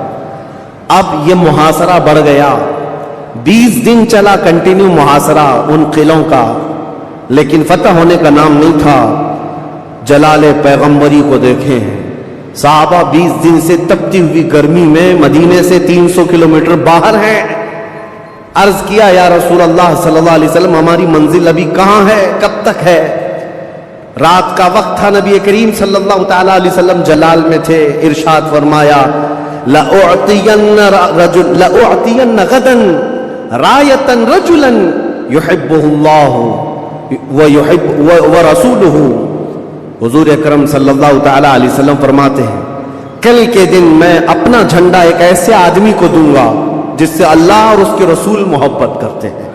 اب یہ محاصرہ بڑھ گیا، 20 دن چلا کنٹینیو محاصرہ ان قلعوں کا، لیکن فتح ہونے کا نام نہیں تھا۔ جلال پیغمبری کو دیکھیں، صحابہ 20 دن سے تپتی ہوئی گرمی میں مدینے سے 300 کلومیٹر باہر ہیں۔ عرض کیا یا رسول اللہ صلی اللہ علیہ وسلم، ہماری منزل ابھی کہاں ہے، کب تک ہے؟ رات کا وقت تھا، نبی کریم صلی اللہ تعالی علیہ وسلم جلال میں تھے، ارشاد فرمایا لأعطین غدا رایتا رجلا یحبہ اللہ ورسولہ۔ حضور اکرم صلی اللہ تعالی علیہ وسلم فرماتے ہیں کل کے دن میں اپنا جھنڈا ایک ایسے آدمی کو دوں گا جس سے اللہ اور اس کے رسول محبت کرتے ہیں،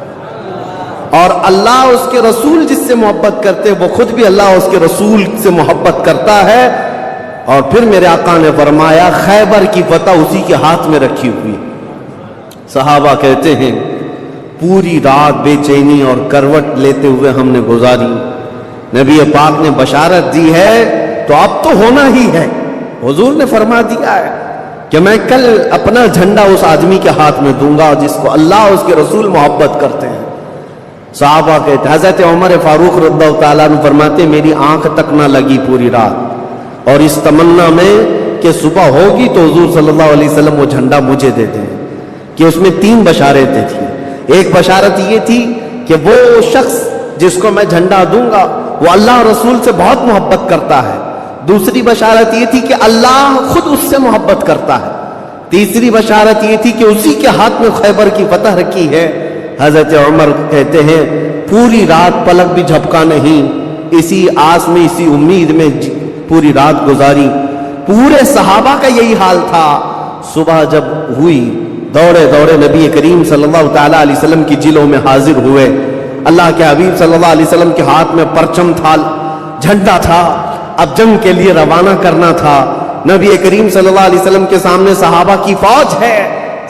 اور اللہ اور اس کے رسول جس سے محبت کرتے ہیں وہ خود بھی اللہ اور اس کے رسول سے محبت کرتا ہے۔ اور پھر میرے آقا نے فرمایا خیبر کی فتح اسی کے ہاتھ میں رکھی ہوئی۔ صحابہ کہتے ہیں پوری رات بے چینی اور کروٹ لیتے ہوئے ہم نے گزاری، نبی پاک نے بشارت دی ہے تو اب تو ہونا ہی ہے۔ حضور نے فرما دیا ہے کہ میں کل اپنا جھنڈا اس آدمی کے ہاتھ میں دوں گا جس کو اللہ اور اس کے رسول محبت کرتے ہیں۔ صحابہ کہتے ہیں حضرت عمر فاروق رضی اللہ تعالیٰ عنہ فرماتے میری آنکھ تک نہ لگی پوری رات، اور اس تمنا میں کہ صبح ہوگی تو حضور صلی اللہ علیہ وسلم وہ جھنڈا مجھے دے دیں، کہ اس میں 3 بشارتیں تھیں۔ ایک بشارت یہ تھی کہ وہ شخص جس کو میں جھنڈا دوں گا وہ اللہ اور رسول سے بہت محبت کرتا ہے، دوسری بشارت یہ تھی کہ اللہ خود اس سے محبت کرتا ہے، تیسری بشارت یہ تھی کہ اسی کے ہاتھ میں خیبر کی فتح رکھی ہے۔ حضرت عمر کہتے ہیں پوری رات پلک بھی جھپکا نہیں، اسی آس میں اسی امید میں پوری رات گزاری۔ پورے صحابہ کا یہی حال تھا۔ صبح جب ہوئی دوڑے دوڑے نبی کریم صلی اللہ تعالیٰ علیہ وسلم کی جلوں میں حاضر ہوئے۔ اللہ کے حبیب صلی اللہ علیہ وسلم کے ہاتھ میں پرچم تھا، جھنڈا تھا، اب جنگ کے لیے روانہ کرنا تھا۔ نبی کریم صلی اللہ علیہ وسلم کے سامنے صحابہ کی فوج ہے،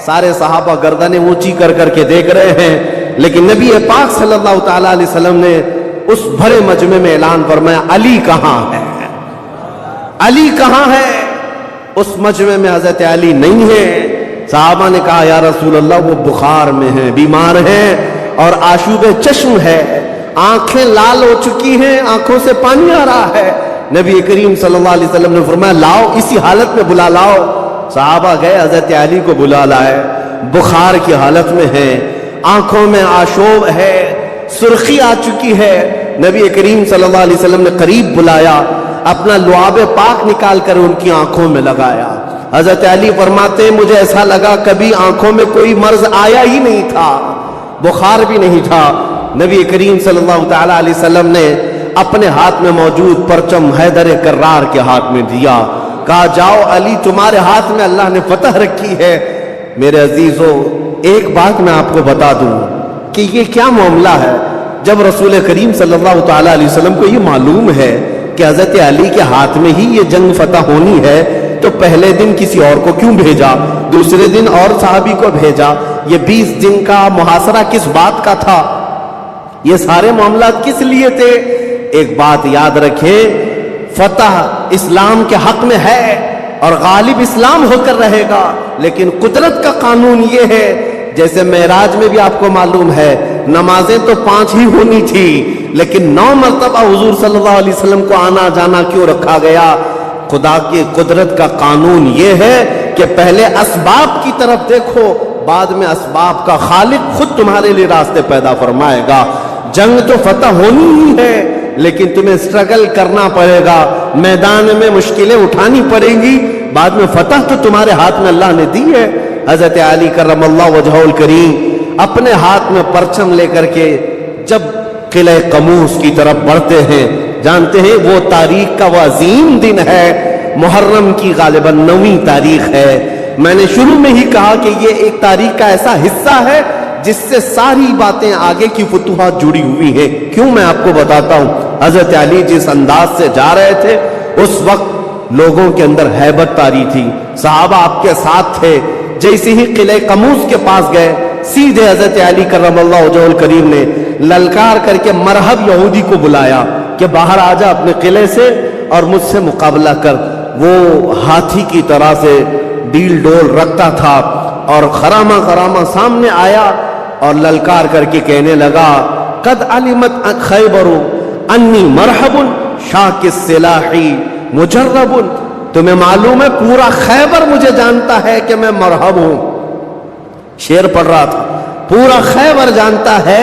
سارے صحابہ گردنیں اونچی کر کر کے دیکھ رہے ہیں، لیکن نبی پاک صلی اللہ تعالیٰ علیہ وسلم نے اس بھرے مجمع میں اعلان فرمایا علی کہاں ہے، علی کہاں ہے؟ اس مجمع میں حضرت علی نہیں ہے۔ صحابہ نے کہا یا رسول اللہ وہ بخار میں ہیں، بیمار ہیں اور آشوب چشم ہے، آنکھیں لال ہو چکی ہیں، آنکھوں سے پانی آ رہا ہے۔ نبی کریم صلی اللہ علیہ وسلم نے فرمایا لاؤ، اسی حالت میں بلا لاؤ۔ صحابہ گئے، حضرت علی کو بلا لائے، بخار کی حالت میں ہیں، آنکھوں میں آشوب ہے، سرخی آ چکی ہے۔ نبی کریم صلی اللہ علیہ وسلم نے قریب بلایا، اپنا لعاب پاک نکال کر ان کی آنکھوں میں لگایا۔ حضرت علی فرماتے مجھے ایسا لگا کبھی آنکھوں میں کوئی مرض آیا ہی نہیں تھا، بخار بھی نہیں تھا۔ نبی کریم صلی اللہ تعالی علیہ وسلم نے اپنے ہاتھ میں موجود پرچم حیدر کرار کے ہاتھ میں دیا، کہا جاؤ علی تمہارے ہاتھ میں اللہ نے فتح رکھی ہے۔ میرے عزیزو ایک بات میں آپ کو بتا دوں کہ یہ کیا معاملہ ہے، جب رسول کریم صلی اللہ تعالی علیہ وسلم کو یہ معلوم ہے کہ حضرت علی کے ہاتھ میں ہی یہ جنگ فتح ہونی ہے تو پہلے دن کسی اور کو کیوں بھیجا، دوسرے دن اور صحابی کو بھیجا؟ یہ 20 دن کا محاصرہ کس بات کا تھا؟ یہ سارے معاملات کس لیے تھے؟ ایک بات یاد رکھیں، فتح اسلام کے حق میں ہے اور غالب اسلام ہو کر رہے گا، لیکن قدرت کا قانون یہ ہے جیسے معراج میں بھی آپ کو معلوم ہے نمازیں تو 5 ہی ہونی تھی، لیکن 9 مرتبہ حضور صلی اللہ علیہ وسلم کو آنا جانا کیوں رکھا گیا؟ خدا کی قدرت کا قانون یہ ہے کہ پہلے اسباب کی طرف دیکھو، بعد میں اسباب کا خالق خود تمہارے لیے راستے پیدا فرمائے گا۔ جنگ تو فتح ہونی ہی ہے، لیکن تمہیں سٹرگل کرنا پڑے گا، میدان میں مشکلیں اٹھانی پڑیں گی، بعد میں فتح تو تمہارے ہاتھ میں اللہ نے دی ہے۔ حضرت علی کرم اللہ وجہہ الکریم اپنے ہاتھ میں پرچم لے کر کے جب قلعہ قموس کی طرف بڑھتے ہیں، جانتے ہیں وہ تاریخ کا وہ عظیم دن ہے، محرم کی غالباً 9ویں تاریخ ہے۔ میں نے شروع میں ہی کہا کہ یہ ایک تاریخ کا ایسا حصہ ہے جس سے ساری باتیں آگے کی فتوحات جڑی ہوئی ہیں۔ کیوں میں آپ کو بتاتا ہوں، حضرت علی جس انداز سے جا رہے تھے اس وقت لوگوں کے اندر ہیبت طاری تھی، صحابہ آپ کے ساتھ تھے۔ جیسے ہی قلعہ قموس کے پاس گئے، سیدھے حضرت علی کرم اللہ وجہہ الکریم نے للکار کر کے مرحب یہودی کو بلایا کہ باہر آ جا اپنے قلعے سے اور مجھ سے مقابلہ کر۔ وہ ہاتھی کی طرح سے ڈیل ڈول رکھتا تھا اور خرامہ خرامہ سامنے آیا اور للکار کر کے کہنے لگا قد علمت خیبر انی مرحب شاک السلاح مجرب، تمہیں معلوم ہے پورا خیبر مجھے جانتا ہے کہ میں مرحب ہوں۔ شعر پڑھ رہا تھا، پورا خیبر جانتا ہے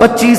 25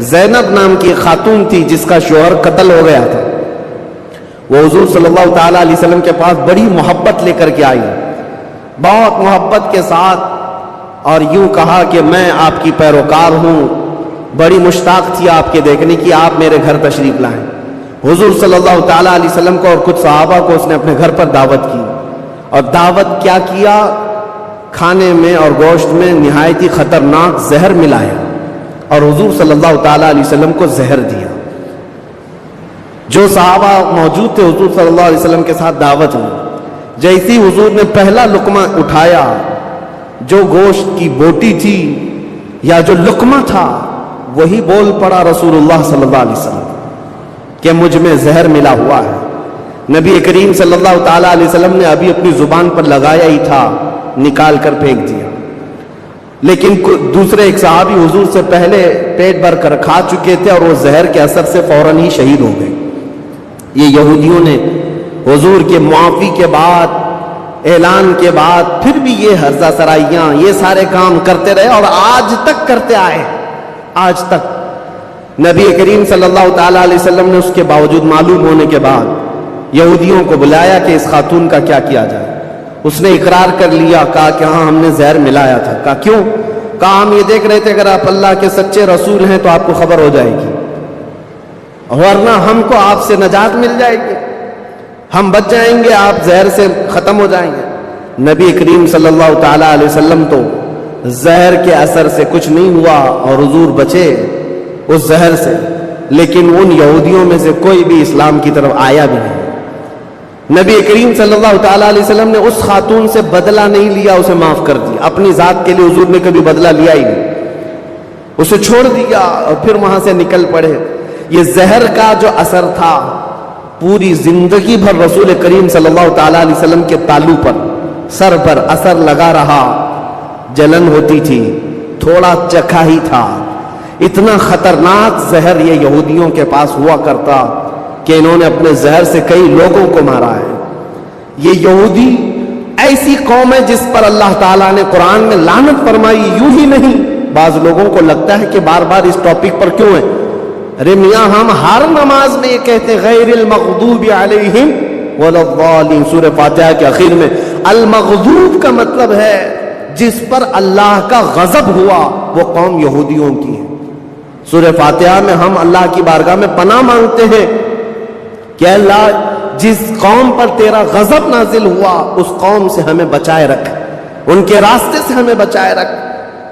زینب نام کی ایک خاتون تھی جس کا شوہر قتل ہو گیا تھا. وہ حضور صلی اللہ تعالیٰ علیہ وسلم کے پاس بڑی محبت لے کر کے آئی, بہت محبت کے ساتھ, اور یوں کہا کہ میں آپ کی پیروکار ہوں, بڑی مشتاق تھی آپ کے دیکھنے کی, آپ میرے گھر تشریف لائیں. حضور صلی اللہ تعالیٰ علیہ وسلم کو اور کچھ صحابہ کو اس نے اپنے گھر پر دعوت کی, اور دعوت کیا کیا, کھانے میں اور گوشت میں نہایت ہی خطرناک زہر ملایا اور حضور صلی اللہ تعالیٰ علیہ وسلم کو زہر دیا. جو صحابہ موجود تھے حضور صلی اللہ علیہ وسلم کے ساتھ دعوت میں, جیسی حضور نے پہلا لقمہ اٹھایا, جو گوشت کی بوٹی تھی یا جو لقمہ تھا وہی بول پڑا رسول اللہ صلی اللہ علیہ وسلم کہ مجھ میں زہر ملا ہوا ہے. نبی کریم صلی اللہ تعالیٰ علیہ وسلم نے ابھی اپنی زبان پر لگایا ہی تھا, نکال کر پھینک دیا, لیکن دوسرے ایک صحابی حضور سے پہلے پیٹ بھر کر کھا چکے تھے اور وہ زہر کے اثر سے فوراً ہی شہید ہو گئے. یہ یہودیوں نے حضور کے معافی کے بعد, اعلان کے بعد پھر بھی یہ ہرزہ سرائیاں, یہ سارے کام کرتے رہے اور آج تک کرتے آئے. آج تک نبی کریم صلی اللہ تعالیٰ علیہ وسلم نے اس کے باوجود معلوم ہونے کے بعد یہودیوں کو بلایا کہ اس خاتون کا کیا کیا جائے. اس نے اقرار کر لیا, کہا کہ ہاں ہم نے زہر ملایا تھا. کہا کیوں؟ کہا ہم یہ دیکھ رہے تھے اگر آپ اللہ کے سچے رسول ہیں تو آپ کو خبر ہو جائے گی, ورنہ ہم کو آپ سے نجات مل جائے گی, ہم بچ جائیں گے, آپ زہر سے ختم ہو جائیں گے. نبی کریم صلی اللہ تعالیٰ علیہ وسلم تو زہر کے اثر سے کچھ نہیں ہوا اور حضور بچے اس زہر سے, لیکن ان یہودیوں میں سے کوئی بھی اسلام کی طرف آیا بھی نہیں. نبی کریم صلی اللہ تعالیٰ علیہ وسلم نے اس خاتون سے بدلہ نہیں لیا, اسے معاف کر دیا. اپنی ذات کے لیے حضور نے کبھی بدلہ لیا ہی نہیں, اسے چھوڑ دیا اور پھر وہاں سے نکل پڑے. یہ زہر کا جو اثر تھا پوری زندگی بھر رسول کریم صلی اللہ تعالیٰ علیہ وسلم کے تالو پر, سر پر اثر لگا رہا, جلن ہوتی تھی, تھوڑا چکھا ہی تھا. اتنا خطرناک زہر یہ یہودیوں کے پاس ہوا کرتا کہ انہوں نے اپنے زہر سے کئی لوگوں کو مارا ہے. یہ یہودی ایسی قوم ہے جس پر اللہ تعالیٰ نے قرآن میں لعنت فرمائی. یوں ہی نہیں, بعض لوگوں کو لگتا ہے کہ بار بار اس ٹاپک پر کیوں ہے. ارے میاں, ہم ہر نماز میں یہ کہتے ہیں غیر المغضوب علیہم ولا الضالین. سورہ فاتحہ کے آخر میں المغضوب کا مطلب ہے جس پر اللہ کا غضب ہوا, وہ قوم یہودیوں کی ہے. سورہ فاتحہ میں ہم اللہ کی بارگاہ میں پناہ مانگتے ہیں کہ اللہ جس قوم پر تیرا غضب نازل ہوا اس قوم سے ہمیں بچائے رکھ, ان کے راستے سے ہمیں بچائے رکھ.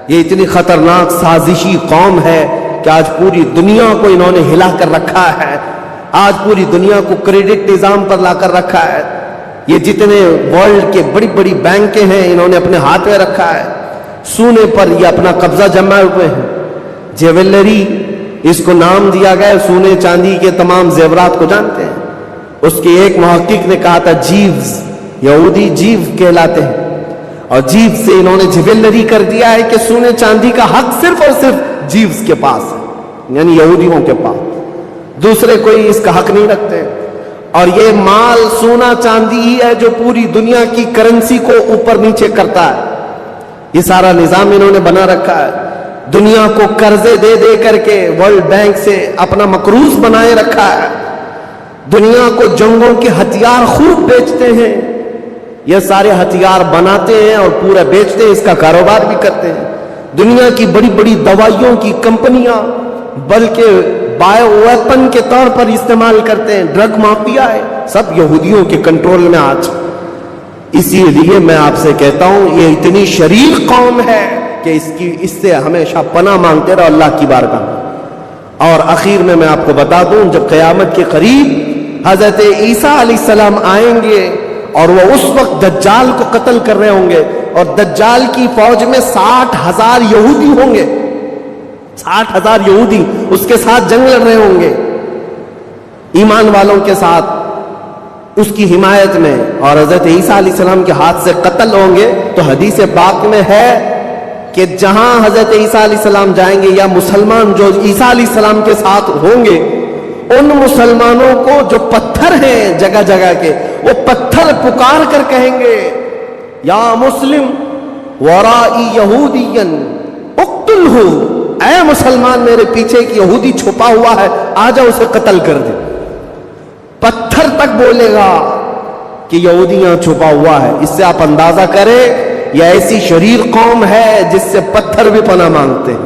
یہ اتنی خطرناک سازشی قوم ہے کہ آج پوری دنیا کو انہوں نے ہلا کر رکھا ہے, آج پوری دنیا کو کریڈٹ نظام پر لا کر رکھا ہے. یہ جتنے ورلڈ کے بڑی بڑی بینکیں ہیں انہوں نے اپنے ہاتھ میں رکھا ہے, سونے پر یہ اپنا قبضہ جمائے ہوئے ہیں. جیولری اس کو نام دیا گیا, سونے چاندی کے تمام زیورات کو جانتے ہیں. اس کے ایک محقق نے کہا تھا جیوز, یہودی جیو کہلاتے ہیں, اور جیو سے انہوں نے جیولری کر دیا ہے کہ سونے چاندی کا حق صرف اور صرف جیوز کے پاس ہے, یعنی یہودیوں کے پاس, دوسرے کوئی اس کا حق نہیں رکھتے. اور یہ مال سونا چاندی ہی ہے جو پوری دنیا کی کرنسی کو اوپر نیچے کرتا ہے. یہ سارا نظام انہوں نے بنا رکھا ہے. دنیا کو قرضے دے دے کر کے ورلڈ بینک سے اپنا مقروض بنائے رکھا ہے. دنیا کو جنگوں کے ہتھیار خوب بیچتے ہیں. یہ سارے ہتھیار بناتے ہیں اور پورا بیچتے ہیں, اس کا کاروبار بھی کرتے ہیں. دنیا کی بڑی بڑی دوائیوں کی کمپنیاں بلکہ بایو ویپن کے طور پر استعمال کرتے ہیں. ڈرگ مافیا ہے, سب یہودیوں کے کنٹرول میں آج. اسی لیے میں آپ سے کہتا ہوں یہ اتنی شریر قوم ہے کہ اس سے ہمیشہ پناہ مانگتے رہو اللہ کی بارگاہ میں. اور اخیر میں آپ کو بتا دوں, جب قیامت کے قریب حضرت عیسیٰ علیہ السلام آئیں گے اور وہ اس وقت دجال کو قتل کر رہے ہوں گے, اور دجال کی فوج میں 60,000 یہودی ہوں گے, 60,000 یہودی اس کے ساتھ جنگ لڑ رہے ہوں گے, ایمان والوں کے ساتھ اس کی حمایت میں, اور حضرت عیسیٰ علیہ السلام کے ہاتھ سے قتل ہوں گے. تو حدیث پاک میں ہے کہ جہاں حضرت عیسیٰ علیہ السلام جائیں گے, یا مسلمان جو عیسیٰ علیہ السلام کے ساتھ ہوں گے, ان مسلمانوں کو جو پتھر ہیں جگہ جگہ کے, وہ پتھر پکار کر کہیں گے یا مسلم ورائی یہودین اقتلہ اے مسلمان میرے پیچھے ایک یہودی چھپا ہوا ہے، آ جا اسے قتل کر دے۔ پتھر تک بولے گا کہ یہودی یہاں چھپا ہوا ہے۔ اس سے آپ اندازہ کریں یہ ایسی شریر قوم ہے جس سے پتھر بھی پناہ مانگتے ہیں۔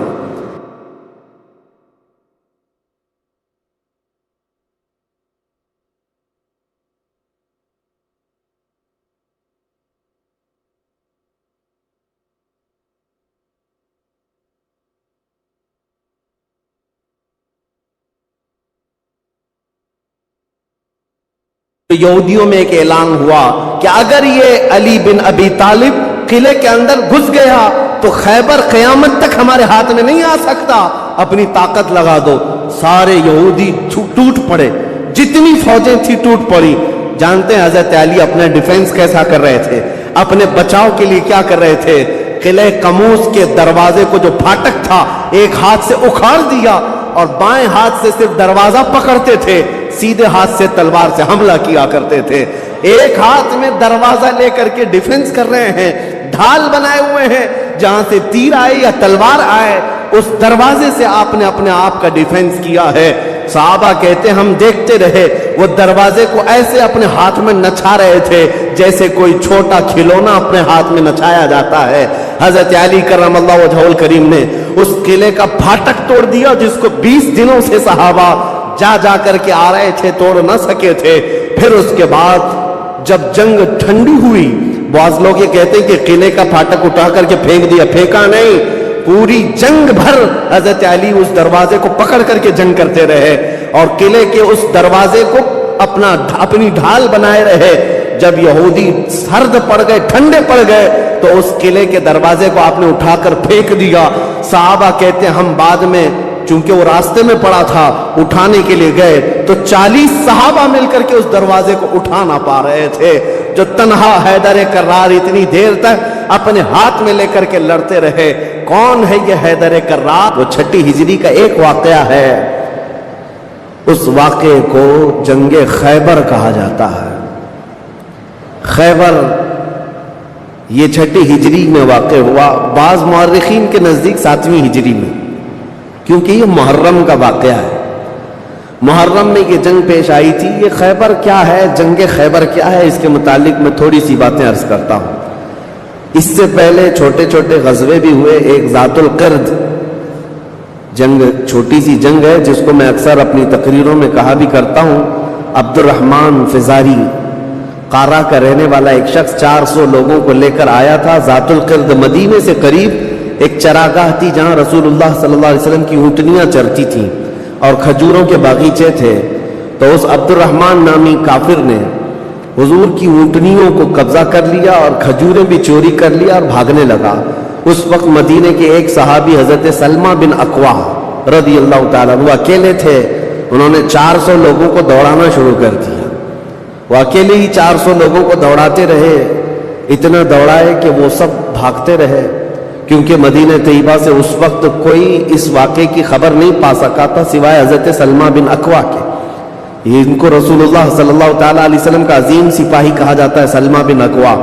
یہودیوں میں ایک اعلان ہوا کہ اگر یہ علی بن ابی طالب قلعے کے اندر گھس گیا تو خیبر قیامت تک ہمارے ہاتھ میں نہیں آ سکتا، اپنی طاقت لگا دو۔ سارے یہودی ٹوٹ پڑے، جتنی فوجیں تھی ٹوٹ پڑی۔ جانتے ہیں حضرت علی اپنا ڈیفنس کیسا کر رہے تھے، اپنے بچاؤ کے لیے کیا کر رہے تھے؟ قلعہ قموس کے دروازے کو جو پھاٹک تھا ایک ہاتھ سے اکھاڑ دیا اور بائیں ہاتھ سے صرف دروازہ پکڑتے تھے، سیدھے ہاتھ سے تلوار سے حملہ کیا کرتے تھے۔ ایک ہاتھ میں دروازہ لے کر کے ڈیفنس کر رہے ہیں، ڈھال بنائے ہوئے ہیں، جہاں سے تیر آئے یا تلوار آئے اس دروازے سے آپ نے اپنے آپ کا ڈیفنس کیا ہے۔ صحابہ کہتے ہیں ہم دیکھتے رہے، وہ دروازے کو ایسے اپنے ہاتھ میں نچا رہے تھے جیسے کوئی چھوٹا کھلونا اپنے ہاتھ میں نچایا جاتا ہے۔ حضرت علی کرم اللہ وجہہ الکریم نے اس قلعے کا پھاٹک توڑ دیا جس کو 20 دنوں سے صحابہ جا کر کے آ رہے تھے، توڑ نہ سکے تھے۔ پھر اس کے بعد جب جنگ ٹھنڈی ہوئی، بعض لوگ یہ کہتے ہیں کہ قلعے کا پھاٹک اٹھا کر کے پھینک دیا، پھینکا نہیں، پوری جنگ بھر حضرت علی اس دروازے کو پکڑ کر کے جنگ کرتے رہے اور قلعے کے اس دروازے کو اپنی ڈھال بنائے رہے۔ جب یہودی سرد پڑ گئے، ٹھنڈے پڑ گئے تو اس قلعے کے دروازے کو آپ نے اٹھا کر پھینک دیا۔ صحابہ کہتے ہیں ہم بعد میں چونکہ وہ راستے میں پڑا تھا اٹھانے کے لیے گئے تو 40 صحابہ مل کر کے اس دروازے کو اٹھا نہ پا رہے تھے، جو تنہا حیدر کرار اتنی دیر تک اپنے ہاتھ میں لے کر کے لڑتے رہے۔ کون ہے یہ حیدر کرار؟ وہ 6 ہجری کا ایک واقعہ ہے، اس واقعے کو جنگ خیبر کہا جاتا ہے۔ خیبر یہ 6 ہجری میں واقع ہوا، بعض مورخین کے نزدیک 7ویں ہجری میں، کیونکہ یہ محرم کا واقعہ ہے۔ محرم میں یہ جنگ پیش آئی تھی۔ یہ خیبر کیا ہے، جنگ خیبر کیا ہے، اس کے متعلق میں تھوڑی سی باتیں عرض کرتا ہوں۔ اس سے پہلے چھوٹے چھوٹے غزوے بھی ہوئے۔ ایک ذات القرد جنگ، چھوٹی سی جنگ ہے جس کو میں اکثر اپنی تقریروں میں کہا بھی کرتا ہوں۔ عبد الرحمن فزاری قارا کا رہنے والا ایک شخص 400 لوگوں کو لے کر آیا تھا ذات القرد۔ مدینے سے قریب ایک چراگاہ تھی جہاں رسول اللہ صلی اللہ علیہ وسلم کی اونٹنیاں چرتی تھیں اور کھجوروں کے باغیچے تھے۔ تو اس عبد الرحمن نامی کافر نے حضور کی اونٹنیوں کو قبضہ کر لیا اور کھجوریں بھی چوری کر لیا اور بھاگنے لگا۔ اس وقت مدینے کے ایک صحابی حضرت سلمہ بن اکوا رضی اللہ تعالیٰ وہ اکیلے تھے۔ انہوں نے 400 لوگوں کو دوڑانا شروع کر دیا۔ وہ اکیلے ہی 400 لوگوں کو دوڑاتے رہے، اتنا دوڑائے کہ وہ سب بھاگتے رہے، کیونکہ مدینہ طیبہ سے اس وقت کوئی اس واقعے کی خبر نہیں پا سکا تھا سوائے حضرت سلمہ بن اکوا کے۔ ان کو رسول اللہ صلی اللہ تعالیٰ علیہ وسلم کا عظیم سپاہی کہا جاتا ہے، سلمہ بن اکوا۔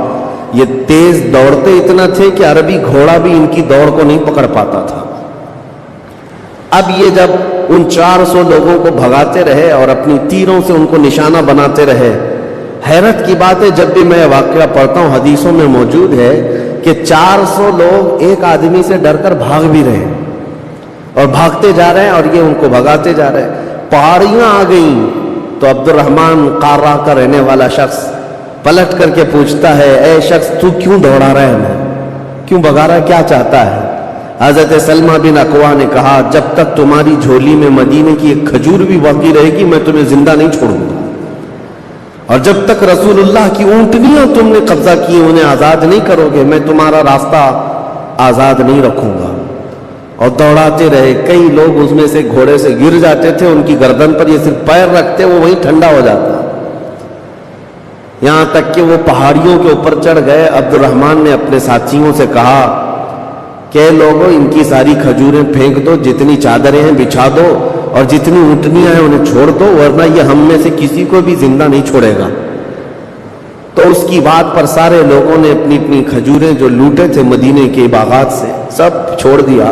یہ تیز دوڑتے اتنا تھے کہ عربی گھوڑا بھی ان کی دوڑ کو نہیں پکڑ پاتا تھا۔ اب یہ جب ان 400 لوگوں کو بھگاتے رہے اور اپنی تیروں سے ان کو نشانہ بناتے رہے، حیرت کی بات ہے جب بھی میں واقعہ پڑھتا ہوں حدیثوں میں موجود ہے کہ 400 لوگ ایک آدمی سے ڈر کر بھاگ بھی رہے اور بھاگتے جا رہے ہیں اور یہ ان کو بھگاتے جا رہے ہیں۔ پہاڑیاں آ گئیں تو عبد الرحمن قارہ کا رہنے والا شخص پلٹ کر کے پوچھتا ہے، اے شخص تو کیوں دوڑا رہا ہے، ہمیں کیوں بھگا رہا ہے، کیا چاہتا ہے؟ حضرت سلمہ بن اکوا نے کہا جب تک تمہاری جھولی میں مدینے کی ایک کھجور بھی باقی رہے گی میں تمہیں زندہ نہیں چھوڑوں گا، اور جب تک رسول اللہ کی اونٹنیاں تم نے قبضہ کی انہیں آزاد نہیں کرو گے میں تمہارا راستہ آزاد نہیں رکھوں گا۔ اور دوڑاتے رہے، کئی لوگ اس میں سے گھوڑے سے گر جاتے تھے، ان کی گردن پر یہ صرف پیر رکھتے وہ وہیں ٹھنڈا ہو جاتا، یہاں تک کہ وہ پہاڑیوں کے اوپر چڑھ گئے۔ عبد الرحمن نے اپنے ساتھیوں سے کہا کہ لوگوں ان کی ساری کھجوریں پھینک دو، جتنی چادریں ہیں بچھا دو اور جتنی اونٹنیاں ہیں انہیں چھوڑ دو، ورنہ یہ ہم میں سے کسی کو بھی زندہ نہیں چھوڑے گا۔ تو اس کی بات پر سارے لوگوں نے اپنی اپنی کھجوریں جو لوٹے تھے مدینے کے باغات سے سب چھوڑ دیا